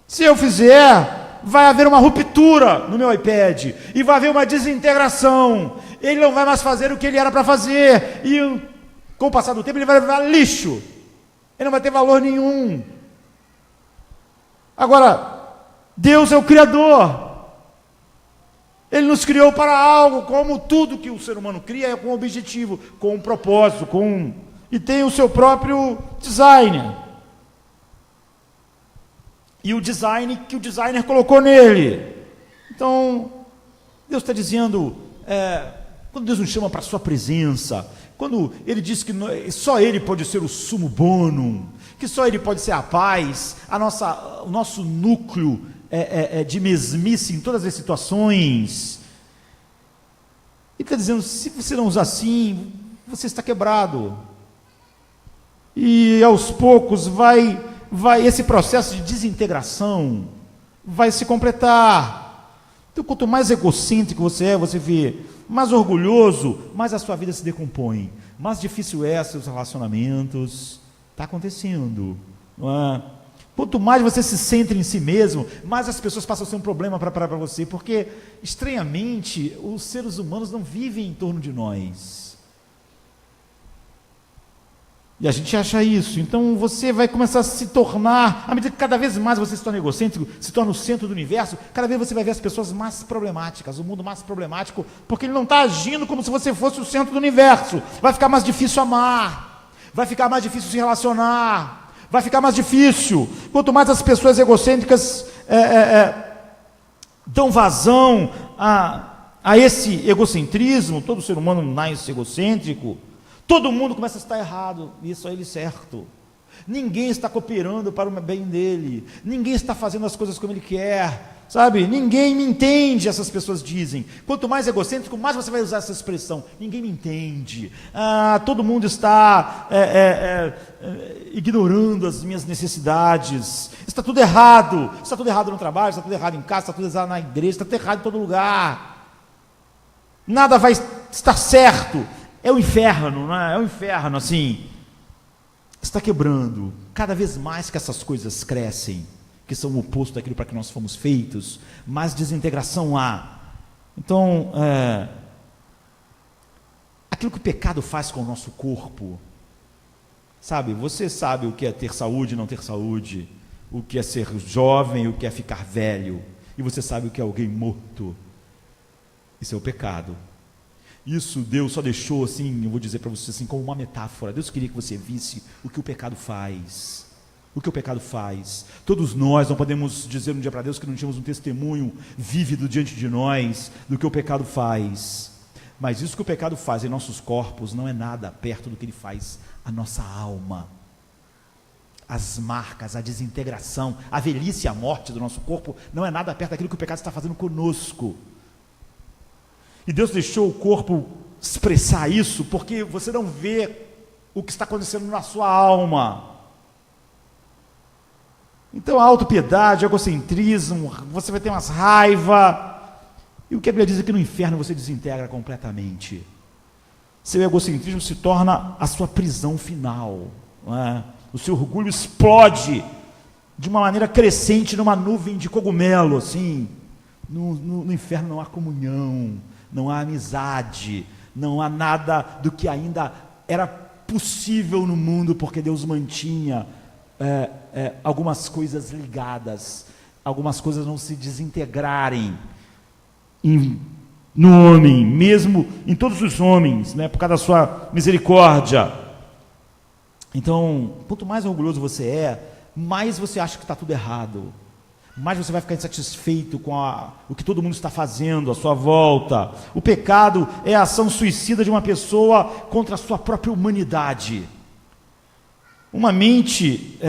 Se eu fizer, vai haver uma ruptura no meu iPad, e vai haver uma desintegração, ele não vai mais fazer o que ele era para fazer, e com o passar do tempo ele vai virar lixo, ele não vai ter valor nenhum. Agora, Deus é o Criador, Ele nos criou para algo, como tudo que o ser humano cria é com um objetivo, com um propósito, e tem o seu próprio design. E o design que o designer colocou nele. Então, Deus está dizendo, quando Deus nos chama para a sua presença, quando Ele diz que só Ele pode ser o sumo bonum, que só Ele pode ser a paz, o nosso núcleo de mesmice em todas as situações. Ele está dizendo, se você não usar assim, você está quebrado. E aos poucos esse processo de desintegração vai se completar. Então, quanto mais egocêntrico você vê, mais orgulhoso, mais a sua vida se decompõe, mais difícil é seus relacionamentos. Está acontecendo, não é? Quanto mais você se centra em si mesmo, mais as pessoas passam a ser um problema para você, porque, estranhamente, os seres humanos não vivem em torno de nós. E a gente acha isso. Então você vai começar a se tornar, à medida que cada vez mais você se torna egocêntrico, se torna o centro do universo, cada vez você vai ver as pessoas mais problemáticas, o mundo mais problemático, porque ele não está agindo como se você fosse o centro do universo. Vai ficar mais difícil amar, vai ficar mais difícil se relacionar, vai ficar mais difícil. Quanto mais as pessoas egocêntricas dão vazão a esse egocentrismo, todo ser humano nasce egocêntrico, todo mundo começa a estar errado, e só ele certo. Ninguém está cooperando para o bem dele, ninguém está fazendo as coisas como ele quer, sabe? Ninguém me entende, essas pessoas dizem. Quanto mais egocêntrico, mais você vai usar essa expressão, ninguém me entende. Todo mundo está ignorando as minhas necessidades. Está tudo errado no trabalho, está tudo errado em casa, está tudo errado na igreja, está tudo errado em todo lugar. Nada vai estar certo. É o inferno, não é? É o inferno, assim. Está quebrando. Cada vez mais que essas coisas crescem, que são o oposto daquilo para que nós fomos feitos, mais desintegração há. Então, aquilo que o pecado faz com o nosso corpo. Sabe, você sabe o que é ter saúde e não ter saúde, o que é ser jovem, o que é ficar velho, e você sabe o que é alguém morto. Isso é o pecado. Isso Deus só deixou assim, eu vou dizer para você assim, como uma metáfora. Deus queria que você visse o que o pecado faz. O que o pecado faz. Todos nós não podemos dizer um dia para Deus que não tínhamos um testemunho vívido diante de nós do que o pecado faz. Mas isso que o pecado faz em nossos corpos não é nada perto do que ele faz à nossa alma. As marcas, a desintegração, a velhice e a morte do nosso corpo não é nada perto daquilo que o pecado está fazendo conosco. E Deus deixou o corpo expressar isso porque você não vê o que está acontecendo na sua alma. Então a autopiedade, o egocentrismo, você vai ter umas raiva. E o que a Bíblia diz é que no inferno você desintegra completamente. Seu egocentrismo se torna a sua prisão final, não é? O seu orgulho explode de uma maneira crescente numa nuvem de cogumelo, assim. No inferno não há comunhão, não há amizade, não há nada do que ainda era possível no mundo, porque Deus mantinha algumas coisas ligadas, algumas coisas não se desintegrarem no homem, mesmo em todos os homens, né, por causa da sua misericórdia. Então, quanto mais orgulhoso você é, mais você acha que está tudo errado, mais você vai ficar insatisfeito com o que todo mundo está fazendo à sua volta. O pecado é a ação suicida de uma pessoa contra a sua própria humanidade. Uma mente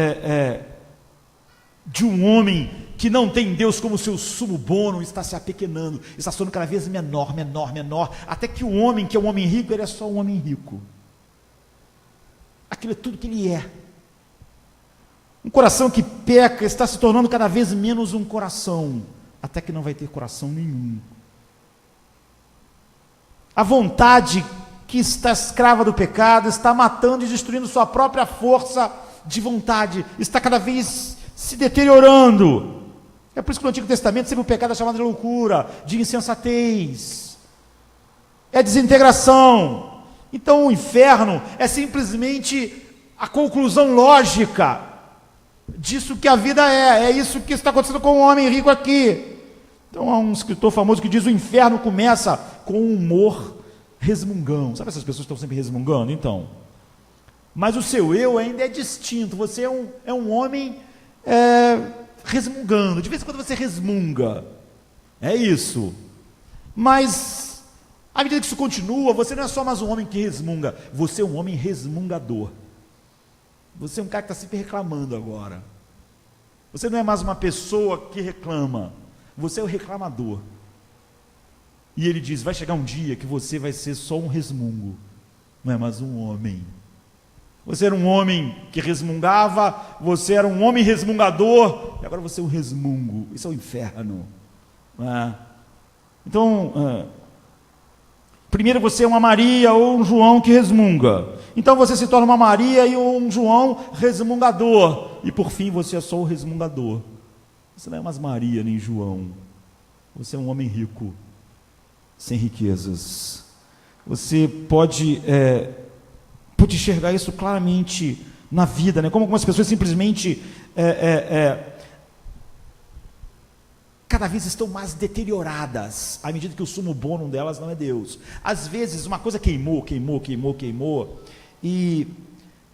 de um homem que não tem Deus como seu sumo bono está se apequenando, está se tornando cada vez menor, até que o homem que é um homem rico, ele é só um homem rico. Aquilo é tudo que ele é. Um coração que peca está se tornando cada vez menos um coração, até que não vai ter coração nenhum. A vontade que está escrava do pecado está matando e destruindo sua própria força de vontade, está cada vez se deteriorando. É por isso que no Antigo Testamento sempre o pecado é chamado de loucura, de insensatez, é desintegração. Então o inferno é simplesmente a conclusão lógica disso que a vida é isso que está acontecendo com o homem rico aqui. Então há um escritor famoso que diz: o inferno começa com um humor resmungão. Sabe essas pessoas que estão sempre resmungando? Então, mas o seu eu ainda é distinto, você é um homem resmungando, de vez em quando você resmunga, é isso, mas à medida que isso continua, você não é só mais um homem que resmunga, você é um homem resmungador. Você é um cara que está sempre reclamando agora. Você não é mais uma pessoa que reclama, você é o reclamador. E ele diz: vai chegar um dia que você vai ser só um resmungo, não é mais um homem. Você era um homem que resmungava, você era um homem resmungador, e agora você é um resmungo. Isso é o inferno, não é? Então, primeiro você é uma Maria ou um João que resmunga, então você se torna uma Maria e um João resmungador, e por fim você é só o resmungador. Você não é mais Maria nem João, você é um homem rico, sem riquezas. Você pode enxergar isso claramente na vida, né? Como algumas pessoas simplesmente cada vez estão mais deterioradas, à medida que o sumo bono delas não é Deus. Às vezes uma coisa queimou, e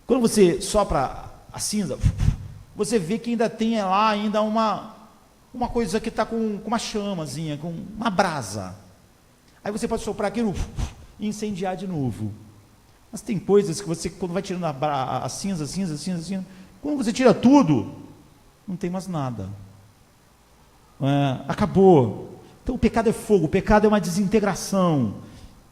quando você sopra a cinza, você vê que ainda tem lá ainda uma coisa que está com uma chamazinha, com uma brasa. Aí você pode soprar aquilo e incendiar de novo. Mas tem coisas que você, quando vai tirando a cinza, quando você tira tudo, não tem mais nada. Acabou. Então o pecado é fogo, o pecado é uma desintegração.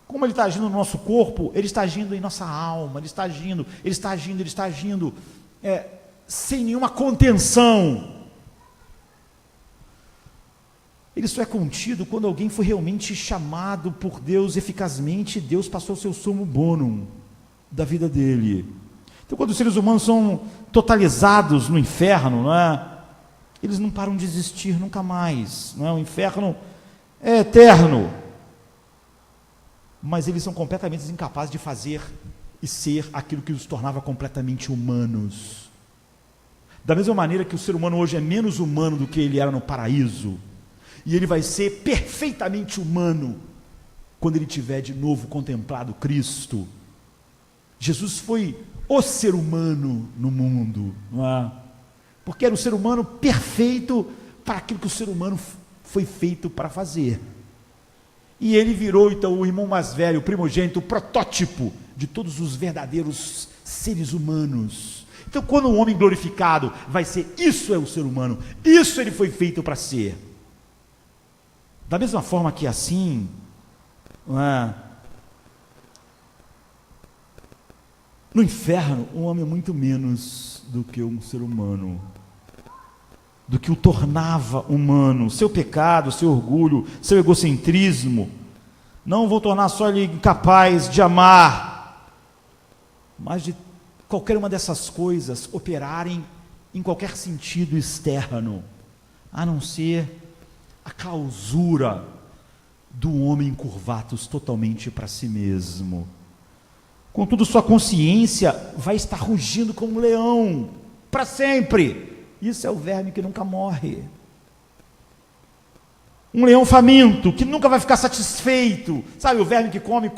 Como ele está agindo no nosso corpo, ele está agindo em nossa alma, ele está agindo sem nenhuma contenção. Ele só é contido quando alguém foi realmente chamado por Deus eficazmente, e Deus passou o seu sumo bonum da vida dele. Então quando os seres humanos são totalizados no inferno, não é? Eles não param de existir nunca mais, não é? O inferno é eterno. mas eles são completamente incapazes de fazer e ser aquilo que os tornava completamente humanos. Da mesma maneira que o ser humano hoje é menos humano do que ele era no paraíso, e ele vai ser perfeitamente humano quando ele tiver de novo contemplado Cristo. Jesus foi o ser humano no mundo, não é? Porque era o ser humano perfeito para aquilo que o ser humano foi feito para fazer. E ele virou então o irmão mais velho, o primogênito, o protótipo de todos os verdadeiros seres humanos. Então, quando o homem glorificado vai ser, isso é o ser humano, isso ele foi feito para ser. Da mesma forma que assim, não é? No inferno, um homem é muito menos do que um ser humano, do que o tornava humano. Seu pecado, seu orgulho, seu egocentrismo não vão tornar só ele incapaz de amar, mas de qualquer uma dessas coisas operarem em qualquer sentido externo, a não ser a clausura do homem curvatus totalmente para si mesmo. Contudo, sua consciência vai estar rugindo como um leão para sempre. Isso é o verme que nunca morre. Um leão faminto, que nunca vai ficar satisfeito. Sabe, o verme que come,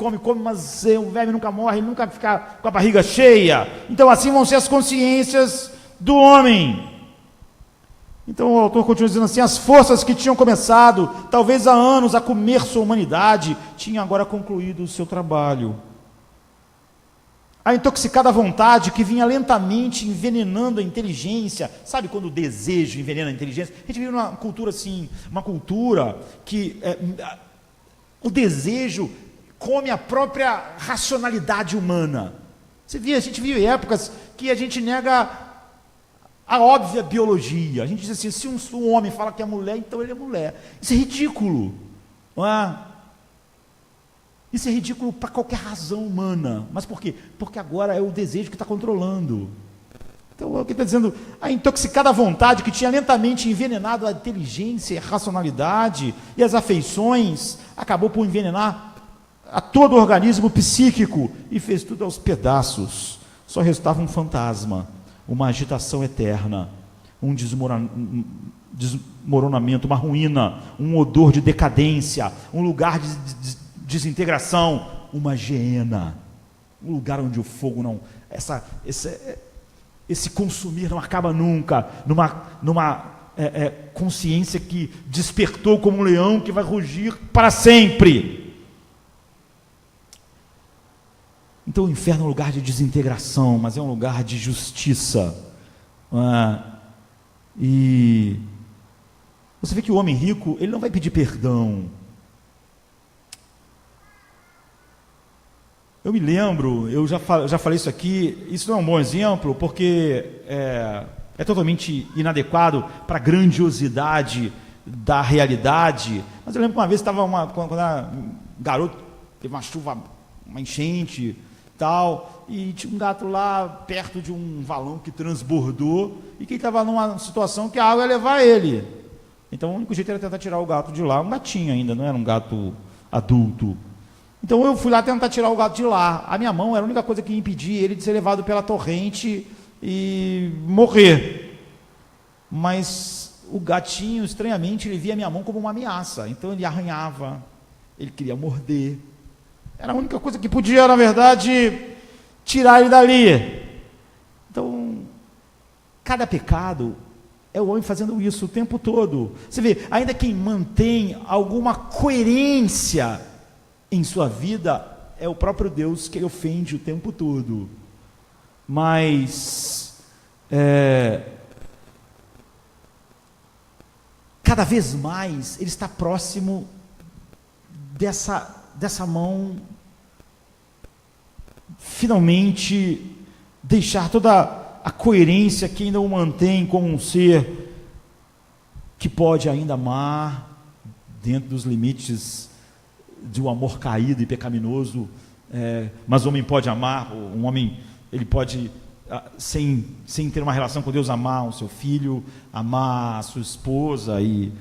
mas o verme nunca morre, ele nunca fica com a barriga cheia. Então assim vão ser as consciências do homem. Então o autor continua dizendo assim: as forças que tinham começado, talvez há anos, a comer sua humanidade, tinham agora concluído o seu trabalho. A intoxicada vontade que vinha lentamente envenenando a inteligência. Sabe quando o desejo envenena a inteligência? A gente vive numa cultura assim, uma cultura que o desejo come a própria racionalidade humana. A gente vive épocas que a gente nega a óbvia biologia. A gente diz assim, se um homem fala que é mulher, então ele é mulher. Isso é ridículo, não é? Isso é ridículo para qualquer razão humana. Mas por quê? Porque agora é o desejo que está controlando. Então, é o que está dizendo, a intoxicada vontade que tinha lentamente envenenado a inteligência, a racionalidade e as afeições, acabou por envenenar a todo o organismo psíquico e fez tudo aos pedaços. Só restava um fantasma, uma agitação eterna, um desmoronamento, uma ruína, um odor de decadência, um lugar de desintegração, uma geena, um lugar onde o fogo não, esse consumir não acaba nunca, numa consciência que despertou como um leão que vai rugir para sempre. Então o inferno é um lugar de desintegração, mas é um lugar de justiça. E você vê que o homem rico, ele não vai pedir perdão. Eu me lembro, eu já falei isso aqui, isso não é um bom exemplo, porque é totalmente inadequado para a grandiosidade da realidade, mas eu lembro que uma vez quando era garoto, teve uma chuva, uma enchente, tal, e tinha um gato lá perto de um valão que transbordou, e que estava numa situação que a água ia levar ele. Então o único jeito era tentar tirar o gato de lá, um gatinho ainda, não era um gato adulto. Então eu fui lá tentar tirar o gato de lá. A minha mão era a única coisa que ia impedir ele de ser levado pela torrente e morrer. Mas o gatinho, estranhamente, ele via a minha mão como uma ameaça. Então ele arranhava, ele queria morder. Era a única coisa que podia, na verdade, tirar ele dali. Então, cada pecado é o homem fazendo isso o tempo todo. Você vê, ainda quem mantém alguma coerência em sua vida é o próprio Deus que ele ofende o tempo todo. Mas cada vez mais ele está próximo dessa mão finalmente deixar toda a coerência que ainda o mantém como um ser que pode ainda amar dentro dos limites de um amor caído e pecaminoso, mas o homem pode amar, um homem, ele pode, sem ter uma relação com Deus, amar o seu filho, amar a sua esposa, e,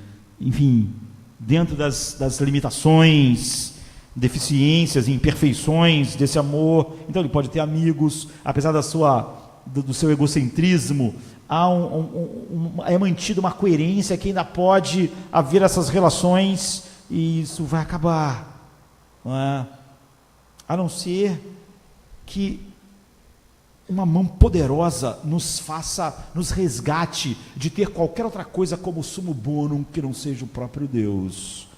enfim, dentro das limitações, deficiências, imperfeições desse amor. Então ele pode ter amigos, apesar do seu egocentrismo, é mantida uma coerência que ainda pode haver essas relações, e isso vai acabar, não é? A não ser que uma mão poderosa nos resgate de ter qualquer outra coisa como sumo bonum que não seja o próprio Deus,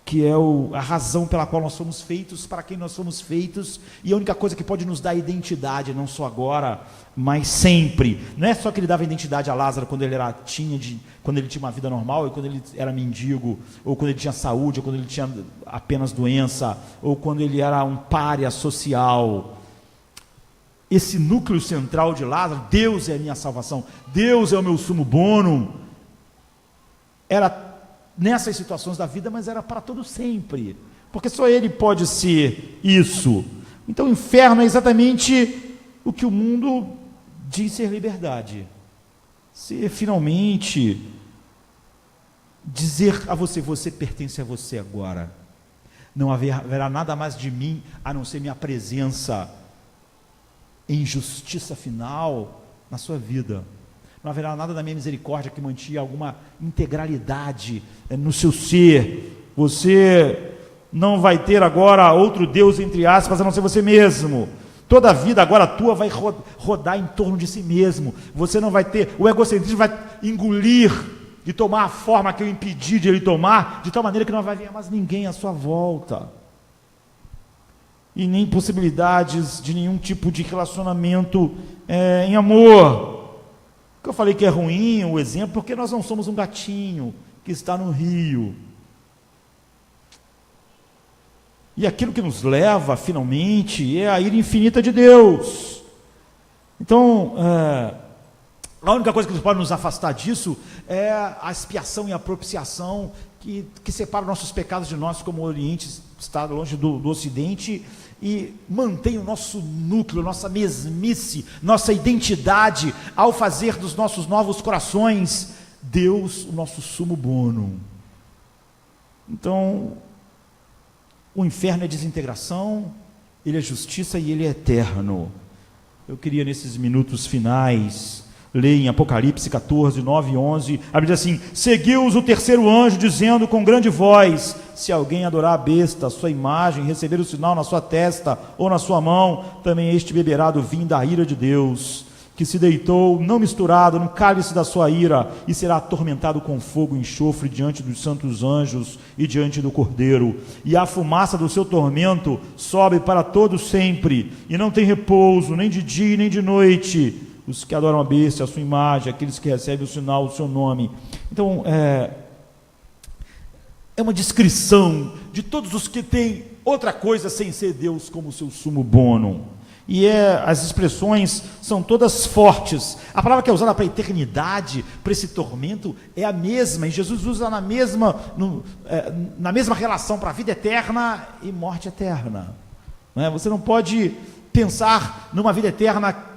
que é a razão pela qual nós somos feitos, para quem nós somos feitos, e a única coisa que pode nos dar identidade, não só agora, mas sempre. Não é só que ele dava identidade a Lázaro quando ele quando ele tinha uma vida normal, e quando ele era mendigo, ou quando ele tinha saúde, ou quando ele tinha apenas doença, ou quando ele era um pária social. Esse núcleo central de Lázaro, Deus é a minha salvação, Deus é o meu sumo bonum, era nessas situações da vida, mas era para todo sempre, porque só Ele pode ser isso. Então o inferno é exatamente o que o mundo diz ser liberdade, ser finalmente dizer a você: você pertence a você agora, não haverá nada mais de mim a não ser minha presença em justiça final na sua vida. Não haverá nada da minha misericórdia que mantinha alguma integralidade no seu ser. Você não vai ter agora outro Deus, entre aspas, a não ser você mesmo. Toda a vida agora tua vai rodar em torno de si mesmo. Você não vai ter, o egocentrismo vai engolir e tomar a forma que eu impedi de ele tomar, de tal maneira que não vai ver mais ninguém à sua volta. E nem possibilidades de nenhum tipo de relacionamento em amor. Que eu falei que é ruim o exemplo, porque nós não somos um gatinho que está no rio. E aquilo que nos leva, finalmente, é a ira infinita de Deus. Então, a única coisa que pode nos afastar disso é a expiação e a propiciação que separa nossos pecados de nós, como o Oriente está longe do Ocidente, e mantém o nosso núcleo, nossa mesmice, nossa identidade, ao fazer dos nossos novos corações Deus o nosso sumo bonum. Então, o inferno é desintegração, ele é justiça e ele é eterno. Eu queria, nesses minutos finais, ler em Apocalipse 14, 9 e 11, a Bíblia diz assim: seguiu-os o terceiro anjo, dizendo com grande voz: se alguém adorar a besta, a sua imagem, receber o sinal na sua testa ou na sua mão, também este beberá do vinho da ira de Deus, que se deitou, não misturado, no cálice da sua ira, e será atormentado com fogo e enxofre diante dos santos anjos e diante do Cordeiro. E a fumaça do seu tormento sobe para todo sempre, e não tem repouso, nem de dia nem de noite, os que adoram a besta, a sua imagem, aqueles que recebem o sinal, o seu nome. Então, é uma descrição de todos os que têm outra coisa sem ser Deus como seu sumo bonum. E as expressões são todas fortes. A palavra que é usada para a eternidade, para esse tormento, é a mesma, e Jesus usa na mesma relação para a vida eterna e morte eterna. Não é? Você não pode pensar numa vida eterna,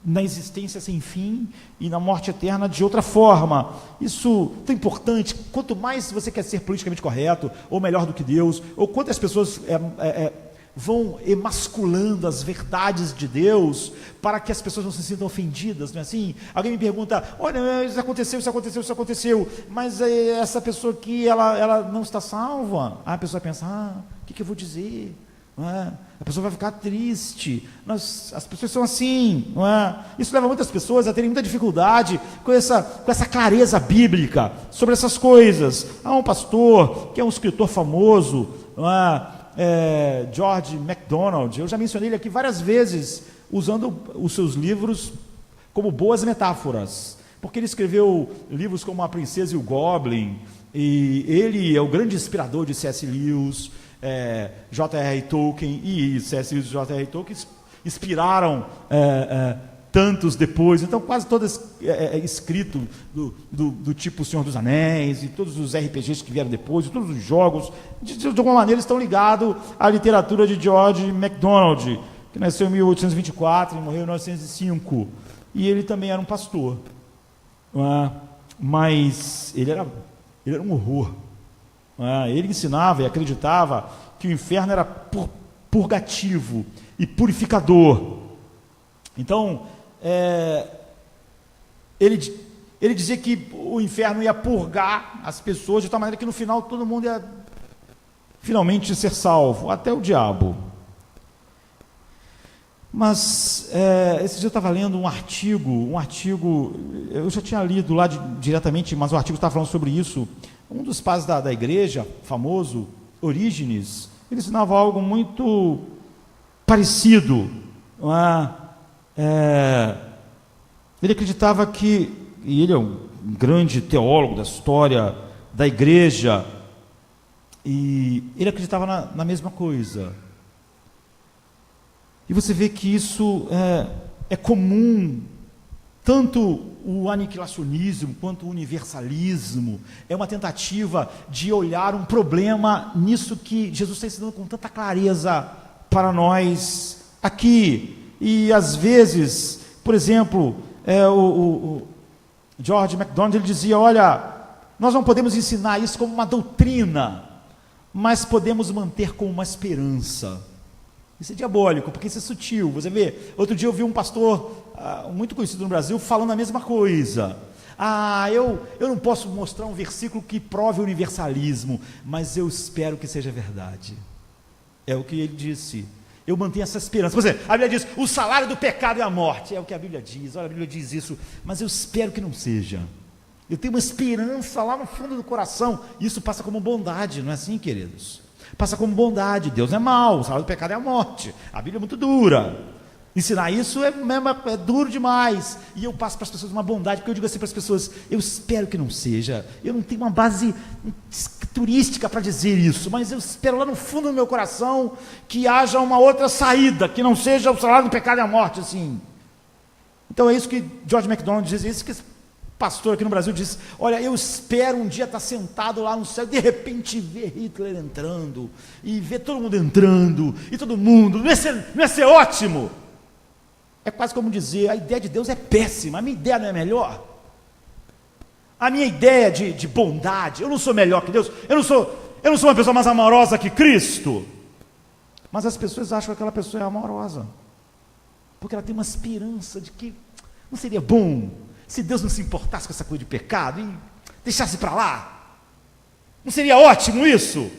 na existência sem fim, e na morte eterna de outra forma. Isso é tão importante. Quanto mais você quer ser politicamente correto, ou melhor do que Deus, ou quantas pessoas vão emasculando as verdades de Deus para que as pessoas não se sintam ofendidas, não é assim? Alguém me pergunta: olha, isso aconteceu, mas essa pessoa aqui, ela não está salva. A pessoa pensa: o que eu vou dizer? Não é? A pessoa vai ficar triste. As pessoas são assim, não é? Isso leva muitas pessoas a terem muita dificuldade com essa clareza bíblica sobre essas coisas. Há um pastor que é um escritor famoso, não é? George MacDonald. Eu já mencionei ele aqui várias vezes, usando os seus livros como boas metáforas, porque ele escreveu livros como A Princesa e o Goblin, e ele é o grande inspirador de C.S. Lewis. J.R.R. Tolkien e C.S. Lewis e J.R.R. Tolkien inspiraram tantos depois. Então quase todo escrito do tipo O Senhor dos Anéis, e todos os RPGs que vieram depois, e todos os jogos, de alguma maneira estão ligados à literatura de George MacDonald, que nasceu em 1824 e morreu em 1905, e ele também era um pastor, mas ele era um horror. Ele ensinava e acreditava que o inferno era purgativo e purificador. Então, ele dizia que o inferno ia purgar as pessoas de tal maneira que no final todo mundo ia finalmente ser salvo, até o diabo. Mas esse dia eu estava lendo um artigo, eu já tinha lido lá diretamente, mas o artigo estava falando sobre isso. Um dos padres da igreja, famoso, Orígenes, ele ensinava algo muito parecido. Ele acreditava que, e ele é um grande teólogo da história da igreja, e ele acreditava na mesma coisa. E você vê que isso é comum, tanto o aniquilacionismo quanto o universalismo, é uma tentativa de olhar um problema nisso que Jesus está ensinando com tanta clareza para nós aqui. E às vezes, por exemplo, o George MacDonald, ele dizia, olha, nós não podemos ensinar isso como uma doutrina, mas podemos manter como uma esperança. Isso é diabólico, porque isso é sutil. Você vê, outro dia eu vi um pastor muito conhecido no Brasil falando a mesma coisa. Eu não posso mostrar um versículo que prove o universalismo, mas eu espero que seja verdade. É o que ele disse. Eu mantenho essa esperança. Por exemplo, a Bíblia diz, o salário do pecado é a morte. É o que a Bíblia diz. Olha, a Bíblia diz isso, mas eu espero que não seja. Eu tenho uma esperança lá no fundo do coração. Isso passa como bondade, não é assim, queridos? Passa como bondade. Deus é mau, o salário do pecado é a morte. A Bíblia é muito dura. Ensinar isso é duro demais. E eu passo para as pessoas uma bondade, porque eu digo assim para as pessoas, eu espero que não seja. Eu não tenho uma base turística para dizer isso, mas eu espero lá no fundo do meu coração que haja uma outra saída, que não seja o salário do pecado e a morte, assim. Então é isso que George MacDonald diz, é isso que esse pastor aqui no Brasil diz, olha, eu espero um dia estar sentado lá no céu, de repente ver Hitler entrando, e ver todo mundo entrando, e todo mundo, não ia ser ótimo? É quase como dizer, a ideia de Deus é péssima, a minha ideia não é melhor? A minha ideia de bondade, eu não sou melhor que Deus, eu não sou uma pessoa mais amorosa que Cristo, mas as pessoas acham que aquela pessoa é amorosa, porque ela tem uma esperança de que não seria bom se Deus não se importasse com essa coisa de pecado e deixasse para lá? Não seria ótimo isso?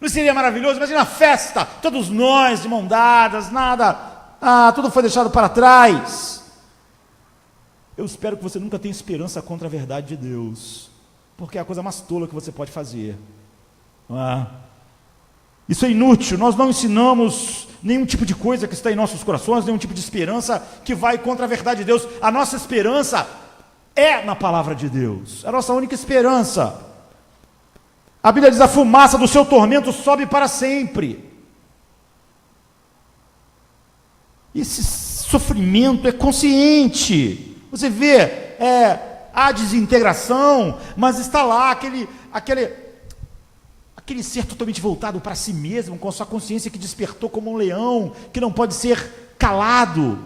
Não seria maravilhoso? Imagina a festa, todos nós de mão dadas, nada, tudo foi deixado para trás. Eu espero que você nunca tenha esperança contra a verdade de Deus, porque é a coisa mais tola que você pode fazer. Isso é inútil. Nós não ensinamos nenhum tipo de coisa que está em nossos corações, nenhum tipo de esperança que vai contra a verdade de Deus. A nossa esperança é na palavra de Deus, é a nossa única esperança. A Bíblia diz, a fumaça do seu tormento sobe para sempre. Esse sofrimento é consciente. Você vê, há desintegração, mas está lá aquele ser totalmente voltado para si mesmo, com a sua consciência que despertou como um leão, que não pode ser calado,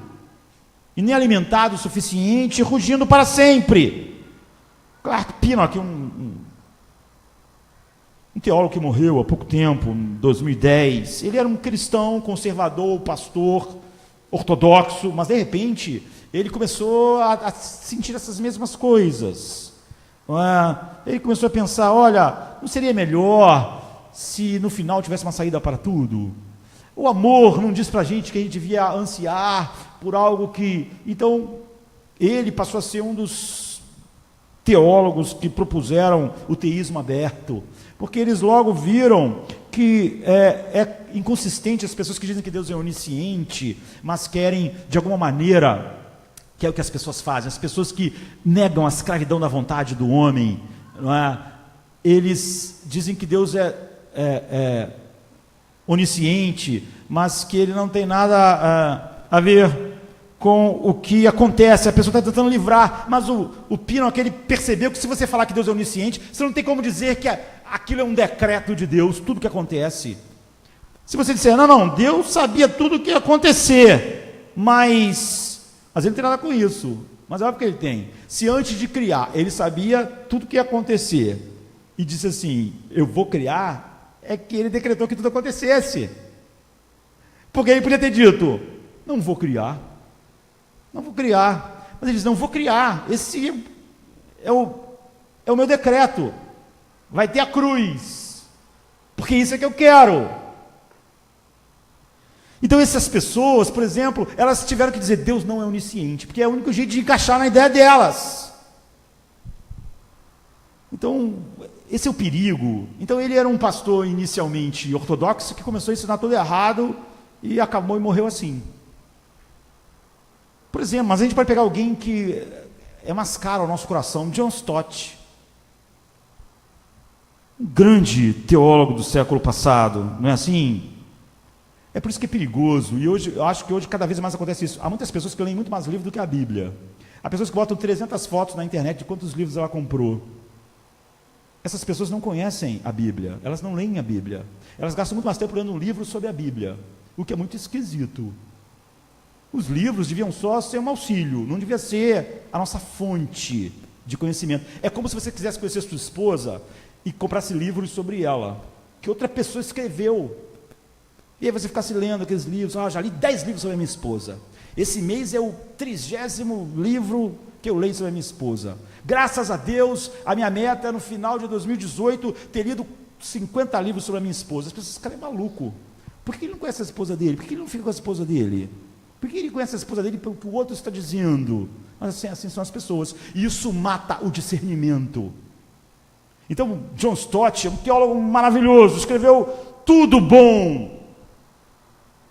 e nem alimentado o suficiente, rugindo para sempre. Clark Pinnock, um teólogo que morreu há pouco tempo, em 2010, ele era um cristão, conservador, pastor, ortodoxo, mas de repente ele começou a sentir essas mesmas coisas. Ele começou a pensar, olha, não seria melhor se no final tivesse uma saída para tudo? O amor não diz para a gente que a gente devia ansiar por algo que... Então, ele passou a ser um dos teólogos que propuseram o teísmo aberto, porque eles logo viram que é inconsistente as pessoas que dizem que Deus é onisciente, mas querem, de alguma maneira, que é o que as pessoas fazem, as pessoas que negam a escravidão da vontade do homem, não é? Eles dizem que Deus é onisciente, mas que ele não tem nada a ver com o que acontece. A pessoa está tentando livrar, mas o Pinnock, ele percebeu que se você falar que Deus é onisciente, você não tem como dizer que aquilo é um decreto de Deus, tudo que acontece. Se você disser, não, Deus sabia tudo o que ia acontecer, mas ele não tem nada com isso, mas é óbvio que ele tem. Se antes de criar, ele sabia tudo o que ia acontecer, e disse assim, eu vou criar, é que ele decretou que tudo acontecesse. Porque ele podia ter dito, não vou criar. Mas ele diz, não vou criar, esse é o meu decreto. Vai ter a cruz, porque isso é que eu quero. Então essas pessoas, por exemplo, elas tiveram que dizer, Deus não é onisciente, porque é o único jeito de encaixar na ideia delas. Então, esse é o perigo. Então ele era um pastor inicialmente ortodoxo, que começou a ensinar tudo errado, e acabou e morreu assim. Por exemplo, mas a gente pode pegar alguém que é mais caro ao nosso coração, John Stott, um grande teólogo do século passado, não é assim? É por isso que é perigoso, e hoje, eu acho que hoje cada vez mais acontece isso. Há muitas pessoas que leem muito mais livros do que a Bíblia. Há pessoas que botam 300 fotos na internet de quantos livros ela comprou. Essas pessoas não conhecem a Bíblia, elas não leem a Bíblia. Elas gastam muito mais tempo lendo um livro sobre a Bíblia, o que é muito esquisito. Os livros deviam só ser um auxílio, não devia ser a nossa fonte de conhecimento. É como se você quisesse conhecer sua esposa e comprasse livros sobre ela, que outra pessoa escreveu. E aí você ficasse lendo aqueles livros, já li 10 livros sobre a minha esposa. Esse mês é o 30º livro que eu leio sobre a minha esposa. Graças a Deus, a minha meta é no final de 2018 ter lido 50 livros sobre a minha esposa. As pessoas, esse cara é maluco. Por que ele não conhece a esposa dele? Por que ele não fica com a esposa dele? Por que ele conhece a esposa dele pelo que o outro está dizendo? Mas assim são as pessoas. E isso mata o discernimento. Então, John Stott é um teólogo maravilhoso, escreveu tudo bom.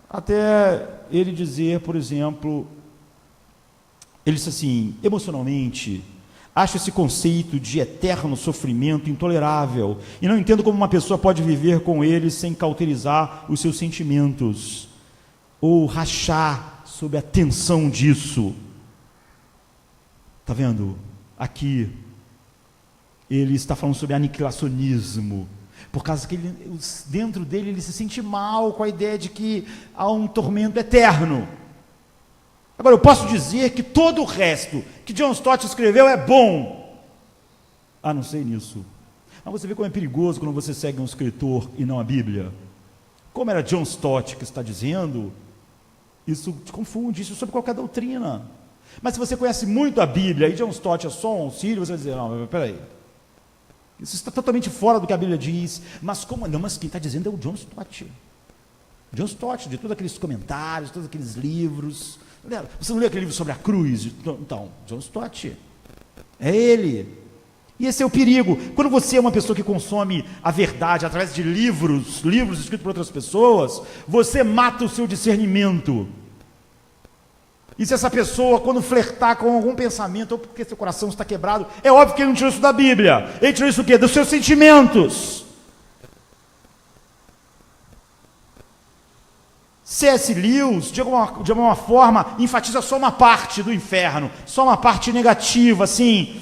Até ele dizer, por exemplo, ele disse assim, emocionalmente, acho esse conceito de eterno sofrimento intolerável e não entendo como uma pessoa pode viver com ele sem cauterizar os seus sentimentos ou rachar sob a tensão disso. Está vendo? Aqui, ele está falando sobre aniquilacionismo, por causa que dentro dele ele se sente mal com a ideia de que há um tormento eterno. Agora, eu posso dizer que todo o resto que John Stott escreveu é bom, a não ser nisso. Mas você vê como é perigoso quando você segue um escritor e não a Bíblia. Como era John Stott que está dizendo, isso te confunde, isso sobre qualquer doutrina. Mas se você conhece muito a Bíblia e John Stott é só um auxílio, você vai dizer, não, peraí, isso está totalmente fora do que a Bíblia diz. Mas como? Não, mas quem está dizendo é o John Stott. John Stott, de todos aqueles comentários, todos aqueles livros. Você não leu aquele livro sobre a cruz? Então, John Stott. É ele. E esse é o perigo. Quando você é uma pessoa que consome a verdade através de livros escritos por outras pessoas, você mata o seu discernimento. E se essa pessoa, quando flertar com algum pensamento, ou porque seu coração está quebrado, é óbvio que ele não tirou isso da Bíblia. Ele tirou isso o quê? Dos seus sentimentos. C.S. Lewis, de alguma forma, enfatiza só uma parte do inferno, só uma parte negativa, assim,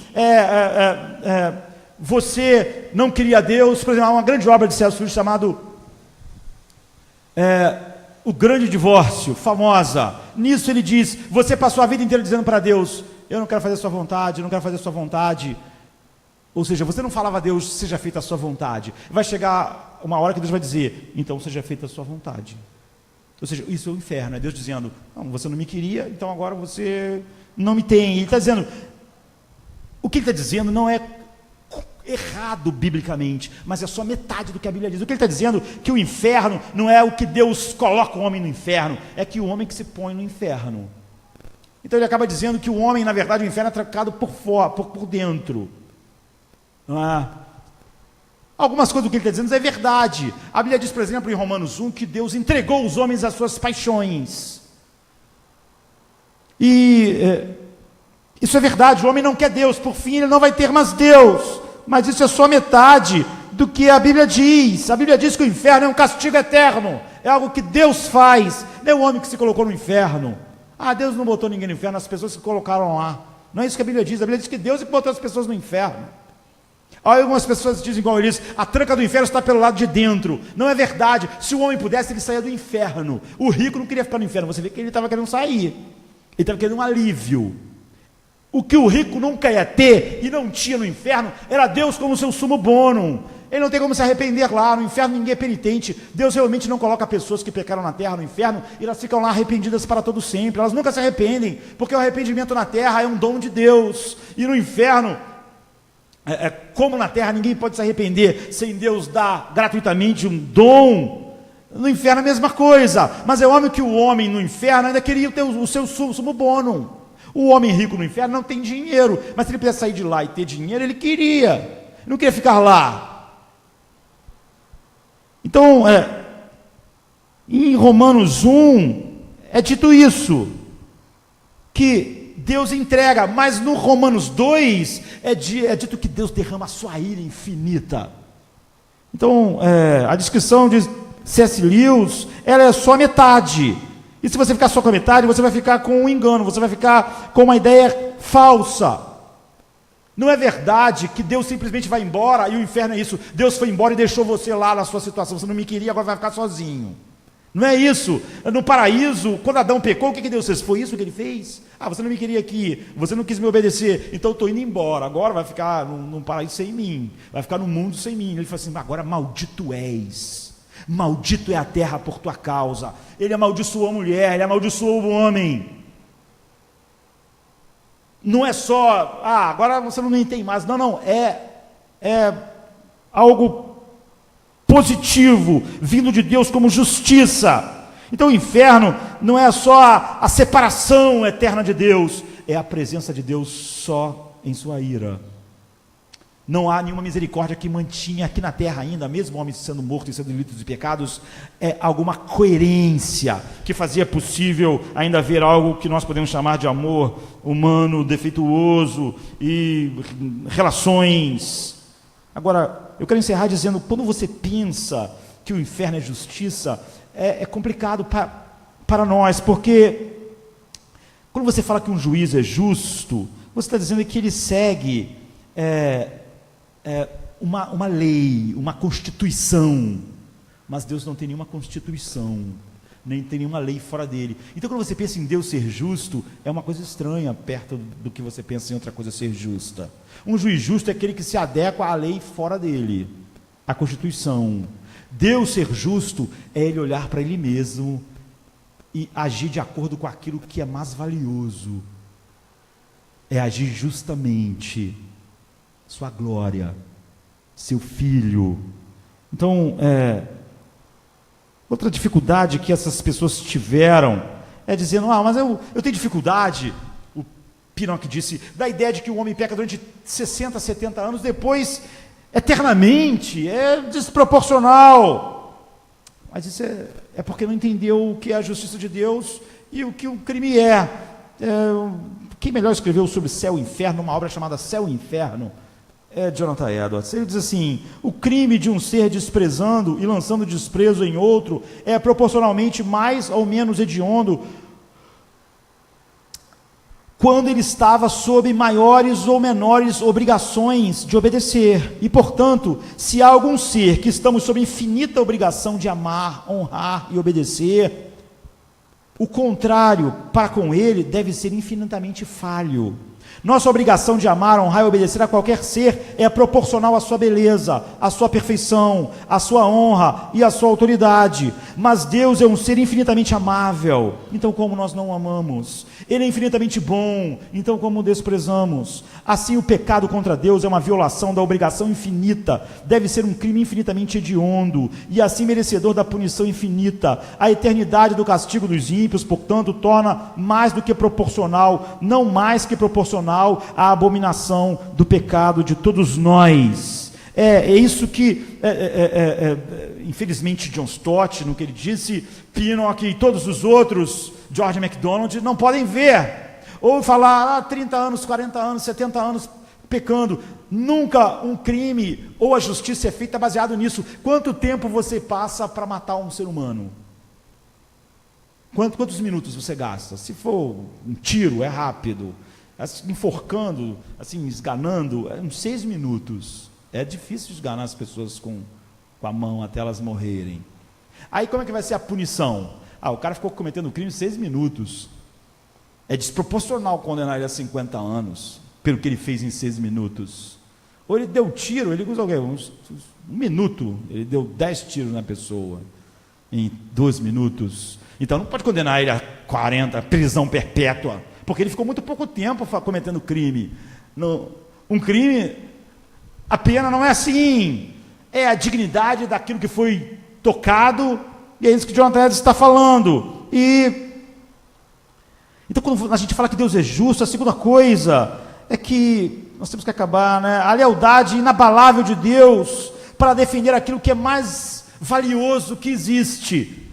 você não queria Deus. Por exemplo, há uma grande obra de C.S. Lewis chamado O Grande Divórcio, famosa. Nisso ele diz, você passou a vida inteira dizendo para Deus, eu não quero fazer a sua vontade, eu não quero fazer a sua vontade. Ou seja, você não falava a Deus, seja feita a sua vontade. Vai chegar uma hora que Deus vai dizer, então seja feita a sua vontade. Ou seja, isso é o inferno, é Deus dizendo, não, você não me queria, então agora você não me tem. Ele está dizendo, o que ele está dizendo não é errado biblicamente, mas é só metade do que a Bíblia diz. O que ele está dizendo que o inferno não é o que Deus coloca o homem no inferno, é que o homem que se põe no inferno. Então ele acaba dizendo que o homem, na verdade, o inferno é trancado por fora, por dentro. Não é? Algumas coisas do que ele está dizendo é verdade. A Bíblia diz, por exemplo, em Romanos 1, que Deus entregou os homens às suas paixões. E isso é verdade, o homem não quer Deus, por fim ele não vai ter mais Deus. Mas isso é só metade do que a Bíblia diz. A Bíblia diz que o inferno é um castigo eterno, é algo que Deus faz, não é o homem que se colocou no inferno. Deus não botou ninguém no inferno, as pessoas se colocaram lá. Não é isso que a Bíblia diz que Deus é que botou as pessoas no inferno. Algumas pessoas dizem igual eles, a tranca do inferno está pelo lado de dentro. Não é verdade. Se o homem pudesse, ele saía do inferno. O rico não queria ficar no inferno, você vê que ele estava querendo sair. Ele estava querendo um alívio. O que o rico nunca ia ter, e não tinha no inferno, era Deus como seu sumo bonum. ele não tem como se arrepender lá. No inferno ninguém é penitente. Deus realmente não coloca pessoas que pecaram na terra no inferno e elas ficam lá arrependidas para todo sempre. Elas nunca se arrependem, porque o arrependimento na terra é um dom de Deus. E no inferno, como na terra ninguém pode se arrepender sem Deus dar gratuitamente um dom, no inferno é a mesma coisa. Mas é óbvio que o homem no inferno ainda queria ter o seu sumo bonum. O homem rico no inferno não tem dinheiro, mas se ele pudesse sair de lá e ter dinheiro, ele queria. Ele não queria ficar lá. Então, em Romanos 1, é dito isso, que Deus entrega, mas no Romanos 2, é dito que Deus derrama a sua ira infinita. Então, a descrição de C.S. Lewis, ela é só metade. E se você ficar só com a metade, você vai ficar com um engano, você vai ficar com uma ideia falsa. Não é verdade que Deus simplesmente vai embora e o inferno é isso. Deus foi embora e deixou você lá na sua situação. Você não me queria, agora vai ficar sozinho. Não é isso. No paraíso, quando Adão pecou, o que Deus fez? Foi isso que ele fez? Você não me queria aqui, você não quis me obedecer, então eu estou indo embora. Agora vai ficar num paraíso sem mim, vai ficar no mundo sem mim. Ele falou assim, agora maldito és. Maldito é a terra por tua causa. Ele amaldiçoou a mulher, ele amaldiçoou o homem. Não é só, agora você não me tem mais. Não, é algo positivo, vindo de Deus como justiça. Então o inferno não é só a separação eterna de Deus, é a presença de Deus só em sua ira. Não há nenhuma misericórdia que mantinha aqui na terra ainda, mesmo o homem sendo morto e sendo delitos e pecados, alguma coerência que fazia possível ainda haver algo que nós podemos chamar de amor humano, defeituoso e relações. Agora, eu quero encerrar dizendo, quando você pensa que o inferno é justiça, é complicado para nós, porque quando você fala que um juiz é justo, você está dizendo que ele segue uma lei, uma constituição, mas Deus não tem nenhuma constituição, nem tem nenhuma lei fora dele. Então quando você pensa em Deus ser justo, é uma coisa estranha perto do que você pensa em outra coisa ser justa. Um juiz justo é aquele que se adequa à lei fora dele, à constituição. Deus ser justo é ele olhar para ele mesmo e agir de acordo com aquilo que é mais valioso, é agir justamente, sua glória, seu filho. Então, outra dificuldade que essas pessoas tiveram é dizendo, mas eu tenho dificuldade, o Pinocchio disse, da ideia de que o homem peca durante 60, 70 anos, depois, eternamente, é desproporcional. Mas isso é porque não entendeu o que é a justiça de Deus e o que o crime é. Quem melhor escreveu sobre céu e inferno, uma obra chamada Céu e Inferno, é Jonathan Edwards. Ele diz assim, o crime de um ser desprezando e lançando desprezo em outro é proporcionalmente mais ou menos hediondo quando ele estava sob maiores ou menores obrigações de obedecer. E, portanto, se há algum ser que estamos sob infinita obrigação de amar, honrar e obedecer, o contrário para com ele deve ser infinitamente falho. Nossa obrigação de amar, honrar e obedecer a qualquer ser é proporcional à sua beleza, à sua perfeição, à sua honra e à sua autoridade. Mas Deus é um ser infinitamente amável, então como nós não o amamos? Ele é infinitamente bom, então como o desprezamos? Assim, o pecado contra Deus é uma violação da obrigação infinita, deve ser um crime infinitamente hediondo, e assim merecedor da punição infinita. A eternidade do castigo dos ímpios, portanto, torna mais do que proporcional, não mais que proporcional, à abominação do pecado de todos nós. É isso que, infelizmente, John Stott, no que ele disse, Pinocchio e todos os outros, George MacDonald, não podem ver, ou falar, 30 anos, 40 anos, 70 anos pecando. Nunca um crime ou a justiça é feita baseado nisso. Quanto tempo você passa para matar um ser humano? Quantos minutos você gasta? Se for um tiro, é rápido. Enforcando, assim, esganando, uns 6 minutos. É difícil esganar as pessoas com a mão até elas morrerem. Aí como é que vai ser a punição? O cara ficou cometendo crime 6 minutos. É desproporcional condenar ele a 50 anos pelo que ele fez em 6 minutos. Ou ele deu tiro, ele usa um minuto, ele deu 10 tiros na pessoa, em 2 minutos. Então não pode condenar ele a 40, prisão perpétua, porque ele ficou muito pouco tempo cometendo crime. Um crime, a pena não é assim, é a dignidade daquilo que foi tocado, e é isso que Jonathan Edwards está falando. Então, quando a gente fala que Deus é justo, a segunda coisa é que nós temos que acabar, né? A lealdade inabalável de Deus para defender aquilo que é mais valioso que existe,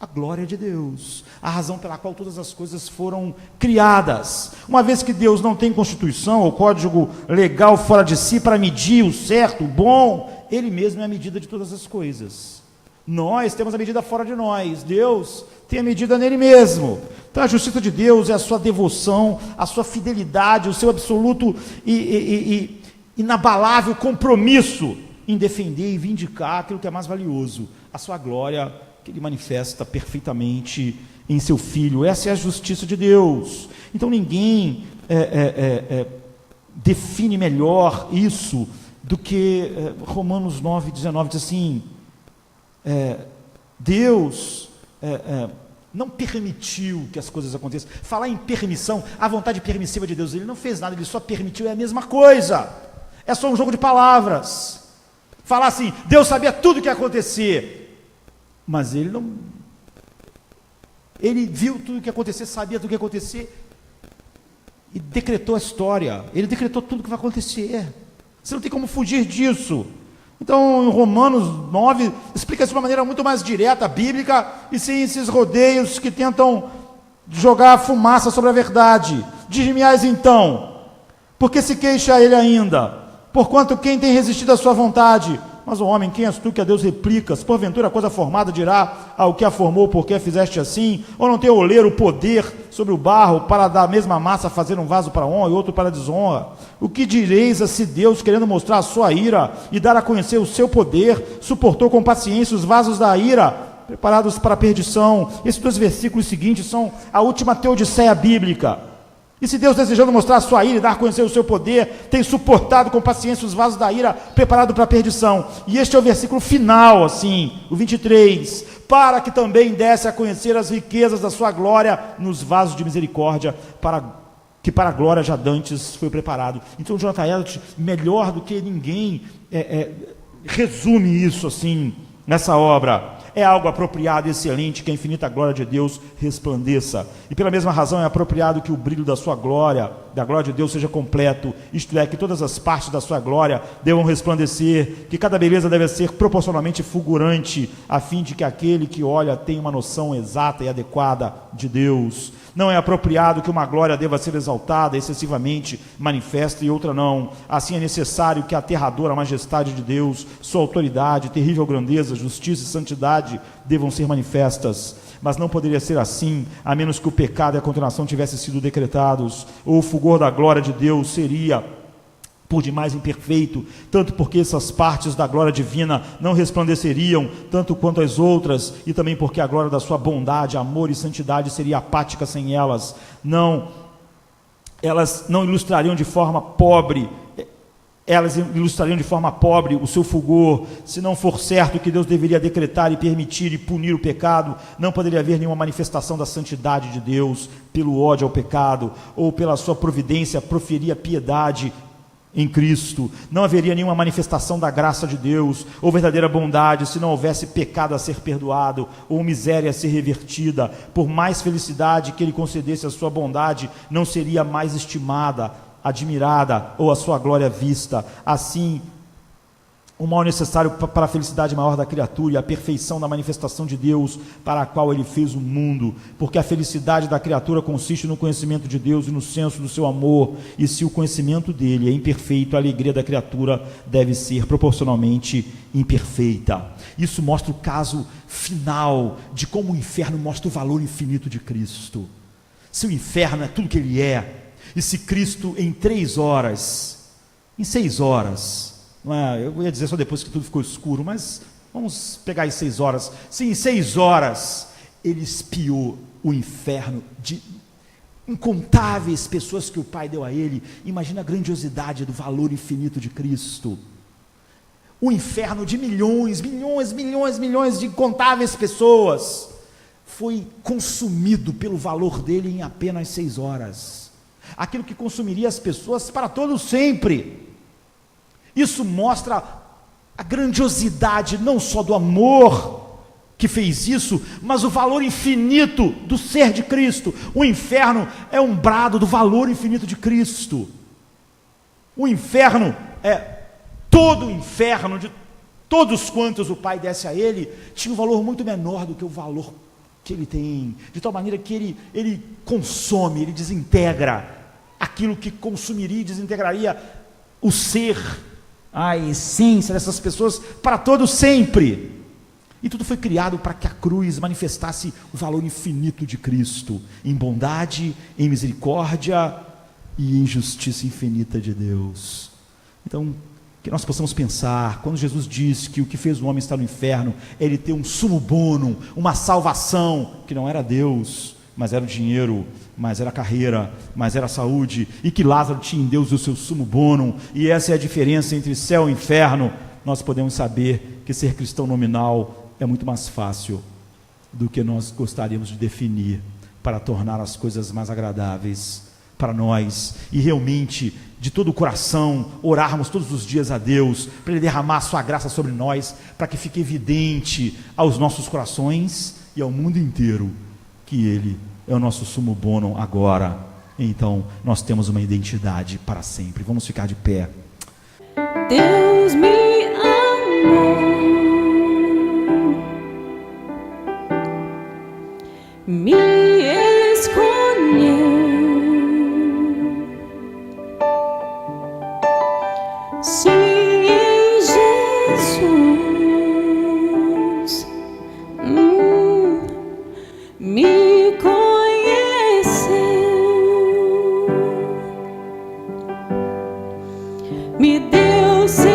a glória de Deus, a razão pela qual todas as coisas foram criadas. Uma vez que Deus não tem constituição ou código legal fora de si para medir o certo, o bom, Ele mesmo é a medida de todas as coisas. Nós temos a medida fora de nós, Deus tem a medida nele mesmo. Então a justiça de Deus é a sua devoção, a sua fidelidade, o seu absoluto e inabalável compromisso em defender e vindicar aquilo que é mais valioso, a sua glória que Ele manifesta perfeitamente em seu Filho. Essa é a justiça de Deus. Então ninguém define melhor isso do que Romanos 9,19 diz assim, Deus não permitiu que as coisas aconteçam. Falar em permissão, a vontade permissiva de Deus, Ele não fez nada, Ele só permitiu, é a mesma coisa, é só um jogo de palavras. Falar assim, Deus sabia tudo o que ia acontecer, mas Ele não, Ele viu tudo o que ia acontecer, sabia tudo o que ia acontecer, e decretou a história, Ele decretou tudo o que vai acontecer, você não tem como fugir disso. Então, em Romanos 9, explica isso de uma maneira muito mais direta, bíblica, e sem esses rodeios que tentam jogar fumaça sobre a verdade. Diz-me-ás então, por que se queixa ele ainda? Porquanto quem tem resistido à sua vontade? Mas o homem, quem és tu que a Deus replicas? Porventura a coisa formada dirá ao que a formou, por que fizeste assim? Ou não tem o oleiro o poder sobre o barro, para da mesma massa fazer um vaso para honra e outro para desonra? O que direis a se Deus, querendo mostrar a sua ira e dar a conhecer o seu poder, suportou com paciência os vasos da ira, preparados para a perdição? Esses 2 versículos seguintes são a última teodiceia bíblica. E se Deus, desejando mostrar a sua ira e dar a conhecer o seu poder, tem suportado com paciência os vasos da ira, preparado para a perdição? E este é o versículo final, assim, o 23, para que também desse a conhecer as riquezas da sua glória nos vasos de misericórdia, que para a glória já dantes foi preparado. Então Jonathan Edwards, melhor do que ninguém, resume isso assim, nessa obra. É algo apropriado e excelente que a infinita glória de Deus resplandeça. E pela mesma razão é apropriado que o brilho da sua glória, da glória de Deus, seja completo. Isto é, que todas as partes da sua glória devam resplandecer, que cada beleza deve ser proporcionalmente fulgurante, a fim de que aquele que olha tenha uma noção exata e adequada de Deus. Não é apropriado que uma glória deva ser exaltada, excessivamente manifesta, e outra não. Assim é necessário que a aterradora majestade de Deus, sua autoridade, terrível grandeza, justiça e santidade devam ser manifestas. Mas não poderia ser assim, a menos que o pecado e a condenação tivessem sido decretados, ou o fulgor da glória de Deus seria por demais imperfeito, tanto porque essas partes da glória divina não resplandeceriam tanto quanto as outras, e também porque a glória da sua bondade, amor e santidade seria apática sem elas. Elas não ilustrariam de forma pobre, o seu fulgor. Se não for certo que Deus deveria decretar e permitir e punir o pecado, não poderia haver nenhuma manifestação da santidade de Deus pelo ódio ao pecado, ou pela sua providência proferir a piedade em Cristo. Não haveria nenhuma manifestação da graça de Deus ou verdadeira bondade se não houvesse pecado a ser perdoado ou miséria a ser revertida. Por mais felicidade que Ele concedesse, a sua bondade não seria mais estimada, admirada ou a sua glória vista. Assim, o mal necessário para a felicidade maior da criatura e a perfeição da manifestação de Deus para a qual Ele fez o mundo, porque a felicidade da criatura consiste no conhecimento de Deus e no senso do seu amor, e se o conhecimento dele é imperfeito, a alegria da criatura deve ser proporcionalmente imperfeita. Isso mostra o caso final de como o inferno mostra o valor infinito de Cristo. Se o inferno é tudo que ele é, e se Cristo em 3 horas, em 6 horas, não é, eu ia dizer só depois que tudo ficou escuro, mas vamos pegar as 6 horas. Se em 6 horas ele espiou o inferno incontáveis pessoas que o Pai deu a ele. Imagina a grandiosidade do valor infinito de Cristo. O inferno de milhões de incontáveis pessoas foi consumido pelo valor dele em apenas 6 horas. Aquilo que consumiria as pessoas para todo sempre. Isso mostra a grandiosidade não só do amor que fez isso, mas o valor infinito do ser de Cristo. O inferno é um brado do valor infinito de Cristo. O inferno todo o inferno, de todos quantos o Pai desse a ele, tinha um valor muito menor do que o valor que ele tem, de tal maneira que ele consome, ele desintegra aquilo que consumiria e desintegraria o ser, a essência dessas pessoas para todo sempre. E tudo foi criado para que a cruz manifestasse o valor infinito de Cristo, em bondade, em misericórdia e em justiça infinita de Deus. Então, que nós possamos pensar, quando Jesus diz que o que fez o homem estar no inferno, é ele ter um sumo bonum, uma salvação, que não era Deus, mas era o dinheiro, mas era a carreira, mas era a saúde, e que Lázaro tinha em Deus o seu sumo bonum, e essa é a diferença entre céu e inferno. Nós podemos saber que ser cristão nominal é muito mais fácil do que nós gostaríamos de definir, para tornar as coisas mais agradáveis para nós, e realmente, de todo o coração, orarmos todos os dias a Deus, para Ele derramar a sua graça sobre nós, para que fique evidente aos nossos corações e ao mundo inteiro, que Ele é o nosso sumo bonum agora. Então, nós temos uma identidade para sempre. Vamos ficar de pé. Deus me amou, me escolheu, sim, em Jesus, me conheceu, me deu seu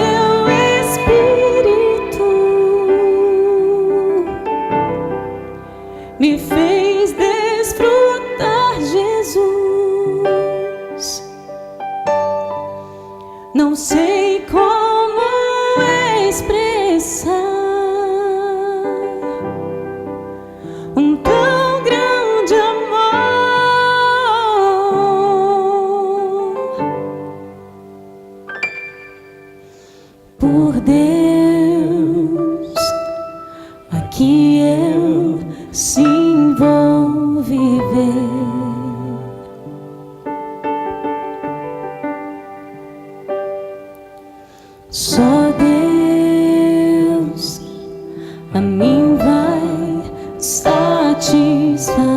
Espírito, me fez desfrutar Jesus. Não sei como expressar um tão grande amor. Por Deus, aqui eu sim vou viver. Só Deus a mim vai satisfazer.